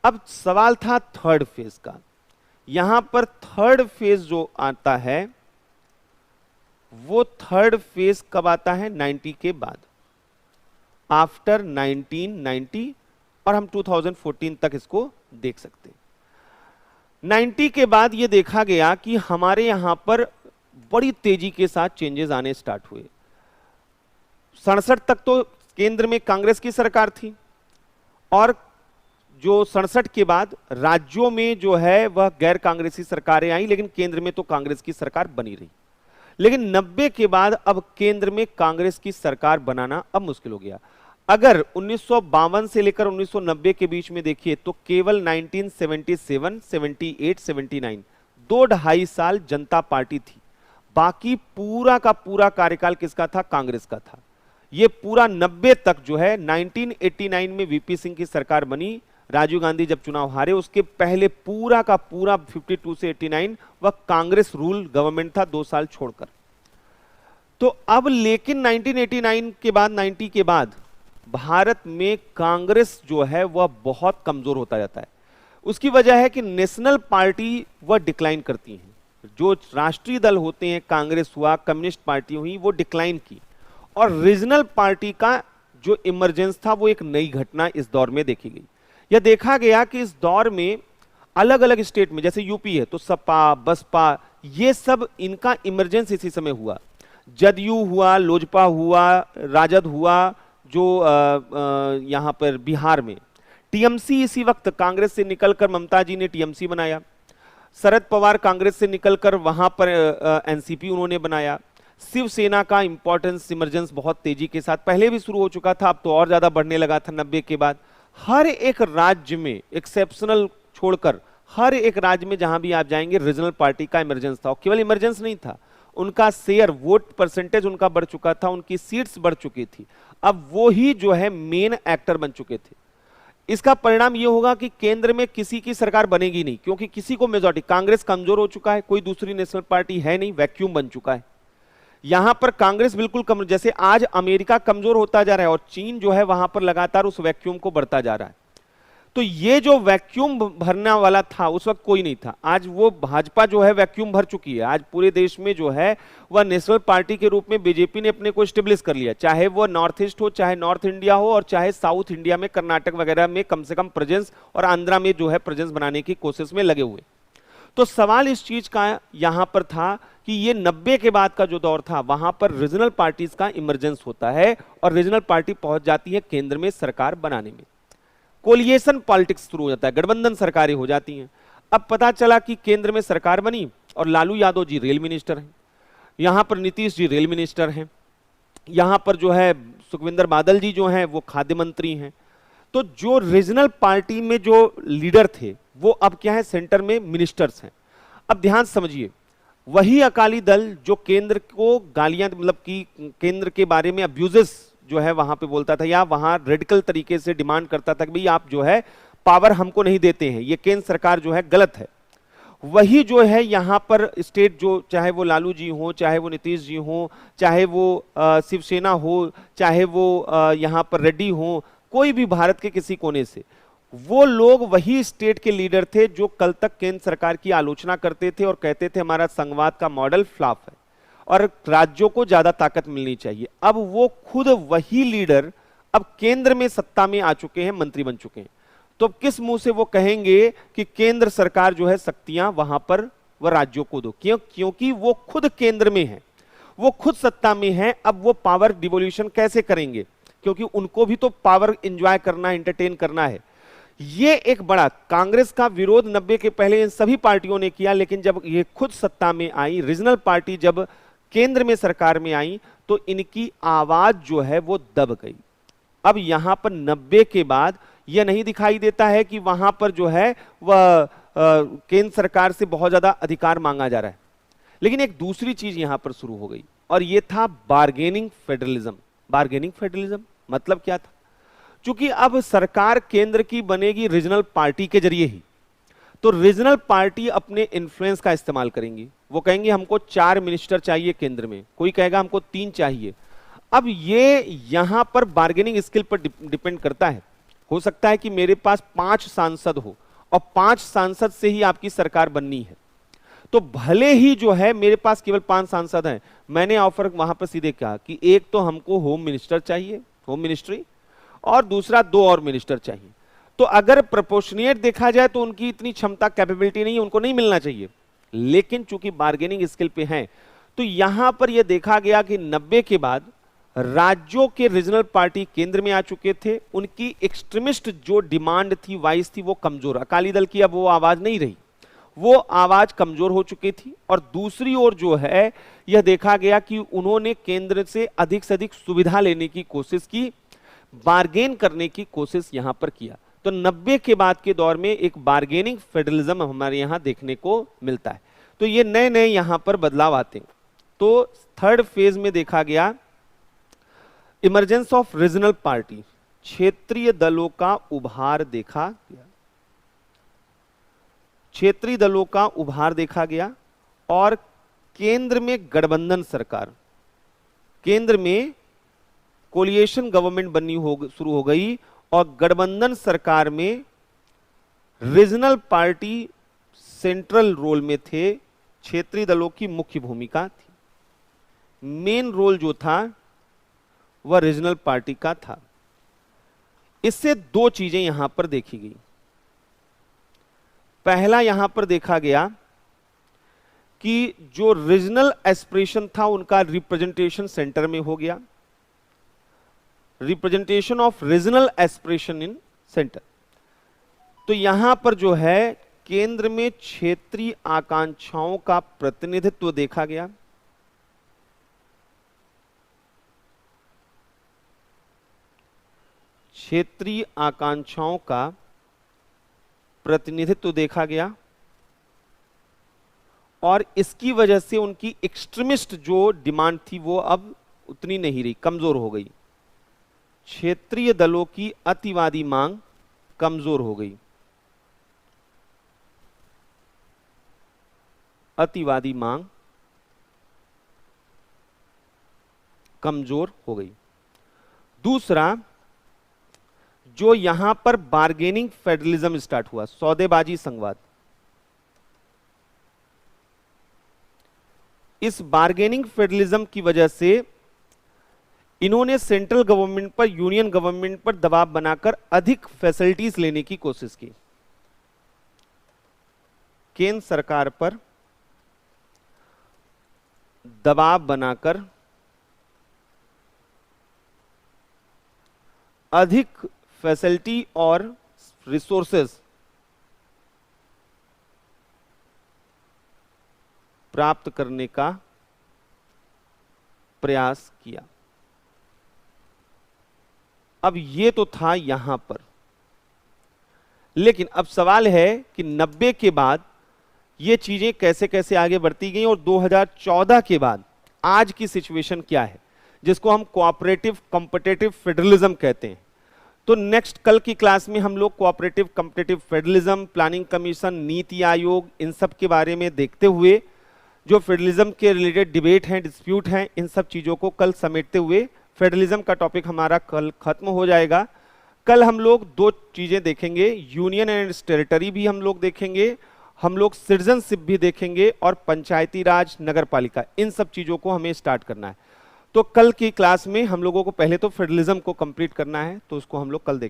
अब सवाल था थर्ड फेज का। यहां पर थर्ड फेज जो आता है वो थर्ड फेज कब आता है? 90 के बाद, आफ्टर 1990, और हम 2014 तक इसको देख सकते हैं। 90 के बाद यह देखा गया कि हमारे यहां पर बड़ी तेजी के साथ चेंजेस आने स्टार्ट हुए। 67 तक तो केंद्र में कांग्रेस की सरकार थी, और जो 67 के बाद राज्यों में जो है वह गैर कांग्रेसी सरकारें आई, लेकिन केंद्र में तो कांग्रेस की सरकार बनी रही। लेकिन 90 के बाद अब केंद्र में कांग्रेस की सरकार बनाना अब मुश्किल हो गया। अगर 1952 से लेकर 1990 के बीच में देखिए तो केवल 1977, 78, 79 2-2.5 साल जनता पार्टी थी, बाकी पूरा का पूरा कार्यकाल किसका था? कांग्रेस का था। यह पूरा 90 तक जो है, 1989 में वीपी सिंह की सरकार बनी, राजीव गांधी जब चुनाव हारे उसके पहले पूरा का पूरा 52 से 89 वह कांग्रेस रूल गवर्नमेंट था, 2 साल छोड़कर। तो अब लेकिन 1989 के बाद, 90 के बाद भारत में कांग्रेस जो है वह बहुत कमजोर होता जाता है। उसकी वजह है कि नेशनल पार्टी वह डिक्लाइन करती हैं। जो राष्ट्रीय दल होते हैं, कांग्रेस हुआ, कम्युनिस्ट पार्टी हुई, वो डिक्लाइन की, और रीजनल पार्टी का जो इमरजेंस था वो एक नई घटना इस दौर में देखी गई। यह देखा गया कि इस दौर में अलग अलग स्टेट में, जैसे यूपी है तो सपा, बसपा, ये सब इनका इमरजेंस इसी समय हुआ। जदयू हुआ, लोजपा हुआ, राजद हुआ, जो यहां पर बिहार में टीएमसी, इसी वक्त कांग्रेस से निकलकर ममता जी ने टीएमसी बनाया। शरद पवार कांग्रेस से निकलकर वहां पर एनसीपी उन्होंने बनाया। शिवसेना का इंपॉर्टेंस इमरजेंस बहुत तेजी के साथ पहले भी शुरू हो चुका था, अब तो और ज्यादा बढ़ने लगा था 90 के बाद। हर एक राज्य में, एक्सेप्शनल छोड़कर हर एक राज्य में जहां भी आप जाएंगे, रीजनल पार्टी का इमरजेंस था। और केवल इमरजेंस नहीं था, उनका शेयर, वोट परसेंटेज उनका बढ़ चुका था, उनकी सीट्स बढ़ चुकी थी। अब वो ही जो है मेन एक्टर बन चुके थे। इसका परिणाम यह होगा कि केंद्र में किसी की सरकार बनेगी नहीं, क्योंकि किसी को मेजॉरिटी, कांग्रेस कमजोर हो चुका है, कोई दूसरी नेशनल पार्टी है नहीं, वैक्यूम बन चुका है। यहां पर कांग्रेस बिल्कुल कमजोर, जैसे आज अमेरिका कमजोर होता जा रहा है और चीन जो है वहां पर लगातार उस वैक्यूम को बढ़ता जा रहा है। तो ये जो वैक्यूम भरने वाला था उस वक्त कोई नहीं था, आज वो भाजपा जो है वैक्यूम भर चुकी है। आज पूरे देश में जो है वह नेशनल पार्टी के रूप में बीजेपी ने अपने को स्टेब्लिश कर लिया, चाहे वो नॉर्थ ईस्ट हो, चाहे नॉर्थ इंडिया हो, और चाहे साउथ इंडिया में कर्नाटक वगैरह में कम से कम प्रेजेंस, और आंध्रा में जो है प्रेजेंस बनाने की कोशिश में लगे हुए। तो सवाल इस चीज का यहां पर था कि ये 90 के बाद का जो दौर था वहां पर रीजनल पार्टीज का इमरजेंस होता है, और रीजनल पार्टी पहुंच जाती है केंद्र में सरकार बनाने में। कोलिएशन पॉलिटिक्स शुरू हो जाता है, गठबंधन सरकारें हो जाती हैं। अब पता चला कि केंद्र में सरकार बनी और लालू यादव जी रेल मिनिस्टर हैं, यहां पर नीतीश जी रेल मिनिस्टर हैं, यहां पर जो है सुखविंदर बादल जी जो हैं वो खाद्य मंत्री हैं। तो जो रीजनल पार्टी में जो लीडर थे वो अब क्या है, सेंटर में मिनिस्टर्स हैं। अब ध्यान समझिए, वही अकाली दल जो केंद्र को गालियां, मतलब कि केंद्र के बारे में अब्यूजेस जो है वहां पे बोलता था, या वहां रेडिकल तरीके से डिमांड करता था कि भाई आप जो है पावर हमको नहीं देते हैं, ये केंद्र सरकार जो है गलत है। वही जो है यहां पर स्टेट जो, चाहे वो लालू जी हो, चाहे वो नीतीश जी हो, चाहे वो शिवसेना हो, चाहे वो यहां पर रेड्डी हो, कोई भी भारत के किसी कोने से, वो लोग वही स्टेट के लीडर थे जो कल तक केंद्र सरकार की आलोचना करते थे और कहते थे हमारा संघवाद का मॉडल फ्लॉप है और राज्यों को ज्यादा ताकत मिलनी चाहिए। अब वो खुद वही लीडर अब केंद्र में सत्ता में आ चुके हैं, मंत्री बन चुके हैं, तो किस मुंह से वो कहेंगे कि केंद्र सरकार जो है शक्तियां वहां पर वह राज्यों को दो? क्योंकि वो खुद केंद्र में है, वो खुद सत्ता में है। अब वो पावर डिवोल्यूशन कैसे करेंगे? क्योंकि उनको भी तो पावर एंजॉय करना, एंटरटेन करना है। ये एक बड़ा कांग्रेस का विरोध 90 के पहले इन सभी पार्टियों ने किया, लेकिन जब ये खुद सत्ता में आई, रीजनल पार्टी जब केंद्र में सरकार में आई, तो इनकी आवाज जो है वो दब गई। अब यहां पर 90 के बाद यह नहीं दिखाई देता है कि वहां पर जो है वह केंद्र सरकार से बहुत ज्यादा अधिकार मांगा जा रहा है, लेकिन एक दूसरी चीज यहां पर शुरू हो गई और यह था बार्गेनिंग फेडरलिज्म। बार्गेनिंग फेडरलिज्म मतलब क्या था? चूंकि अब सरकार केंद्र की बनेगी रीजनल पार्टी के जरिए ही, तो रीजनल पार्टी अपने इन्फ्लुएंस का इस्तेमाल करेंगी। वो कहेंगे हमको 4 मिनिस्टर चाहिए केंद्र में, कोई कहेगा हमको 3 चाहिए। अब ये यहां पर बार्गेनिंग स्किल पर डिपेंड करता है। हो सकता है कि मेरे पास 5 सांसद हो और 5 सांसद से ही आपकी सरकार बननी है, तो भले ही जो है मेरे पास केवल 5 सांसद हैं, मैंने ऑफर वहां पर सीधे कहा कि एक तो हमको होम मिनिस्टर चाहिए, होम मिनिस्ट्री, और दूसरा 2 और मिनिस्टर चाहिए। तो अगर प्रोपोर्शनेट देखा जाए तो उनकी इतनी क्षमता, कैपेबिलिटी नहीं है, उनको नहीं मिलना चाहिए, लेकिन चूंकि बार्गेनिंग स्किल पे हैं, तो यहां पर यह देखा गया कि 90 के बाद राज्यों के रीजनल पार्टी केंद्र में आ चुके थे, उनकी एक्सट्रीमिस्ट जो डिमांड थी, वाइस थी, वो कमजोर, अकाली दल की अब वो आवाज नहीं रही, वो आवाज कमजोर हो चुकी थी। और दूसरी ओर जो है यह देखा गया कि उन्होंने केंद्र से अधिक सुविधा लेने की कोशिश की, बार्गेन करने की कोशिश यहां पर किया। तो 90 के बाद के दौर में एक बार्गेनिंग फेडरलिज्म हमारे यहां देखने को मिलता है। तो ये नए नए यहां पर बदलाव आते हैं। तो थर्ड फेज में देखा गया इमरजेंस ऑफ रीजनल पार्टी, क्षेत्रीय दलों का उभार देखा गया, क्षेत्रीय दलों का उभार देखा गया और केंद्र में गठबंधन सरकार, केंद्र में कोलिएशन गवर्नमेंट बननी शुरू हो गई और गठबंधन सरकार में रीजनल पार्टी सेंट्रल रोल में थे, क्षेत्रीय दलों की मुख्य भूमिका थी, मेन रोल जो था वह रीजनल पार्टी का था। इससे 2 चीजें यहां पर देखी गई। पहला यहां पर देखा गया कि जो रीजनल एस्पिरेशन था उनका रिप्रेजेंटेशन सेंटर में हो गया, representation of regional aspiration in centre. तो यहां पर जो है केंद्र में क्षेत्रीय आकांक्षाओं का प्रतिनिधित्व देखा गया, क्षेत्रीय आकांक्षाओं का प्रतिनिधित्व देखा गया और इसकी वजह से उनकी एक्सट्रीमिस्ट जो डिमांड थी वो अब उतनी नहीं रही, कमजोर हो गई। क्षेत्रीय दलों की अतिवादी मांग कमजोर हो गई, अतिवादी मांग कमजोर हो गई। दूसरा, जो यहां पर बार्गेनिंग फेडरलिज्म स्टार्ट हुआ, सौदेबाजी संघवाद, इस बार्गेनिंग फेडरलिज्म की वजह से इन्होंने सेंट्रल गवर्नमेंट पर, यूनियन गवर्नमेंट पर दबाव बनाकर अधिक फैसिलिटीज लेने की कोशिश की। केंद्र सरकार पर दबाव बनाकर अधिक फैसिलिटी और रिसोर्सेज प्राप्त करने का प्रयास किया। अब ये तो था यहां पर, लेकिन अब सवाल है कि 90 के बाद ये चीजें कैसे कैसे आगे बढ़ती गई और 2014 के बाद आज की सिचुएशन क्या है। जिसको हम कोऑपरेटिव कॉम्पिटिटिव फेडरलिज्म कहते हैं। तो नेक्स्ट कल की क्लास में हम लोग cooperative competitive federalism, planning commission, NITI Aayog, इन सब के बारे में देखते हुए जो फेडरलिज्म के रिलेटेड डिबेट हैं, डिस्प्यूट हैं, इन सब चीज़ों को कल समेटते हुए फेडरलिज्म का टॉपिक हमारा कल खत्म हो जाएगा। कल हम लोग दो चीज़ें देखेंगे, यूनियन एंड टेरिटरी भी हम लोग देखेंगे, हम लोग सिटीजनशिप भी देखेंगे, और पंचायती राज, नगर पालिका, इन सब चीज़ों को हमें स्टार्ट करना है। तो कल की क्लास में हम लोगों को पहले तो फेडरलिज्म को कंप्लीट करना है, तो उसको हम लोग कल देखेंगे।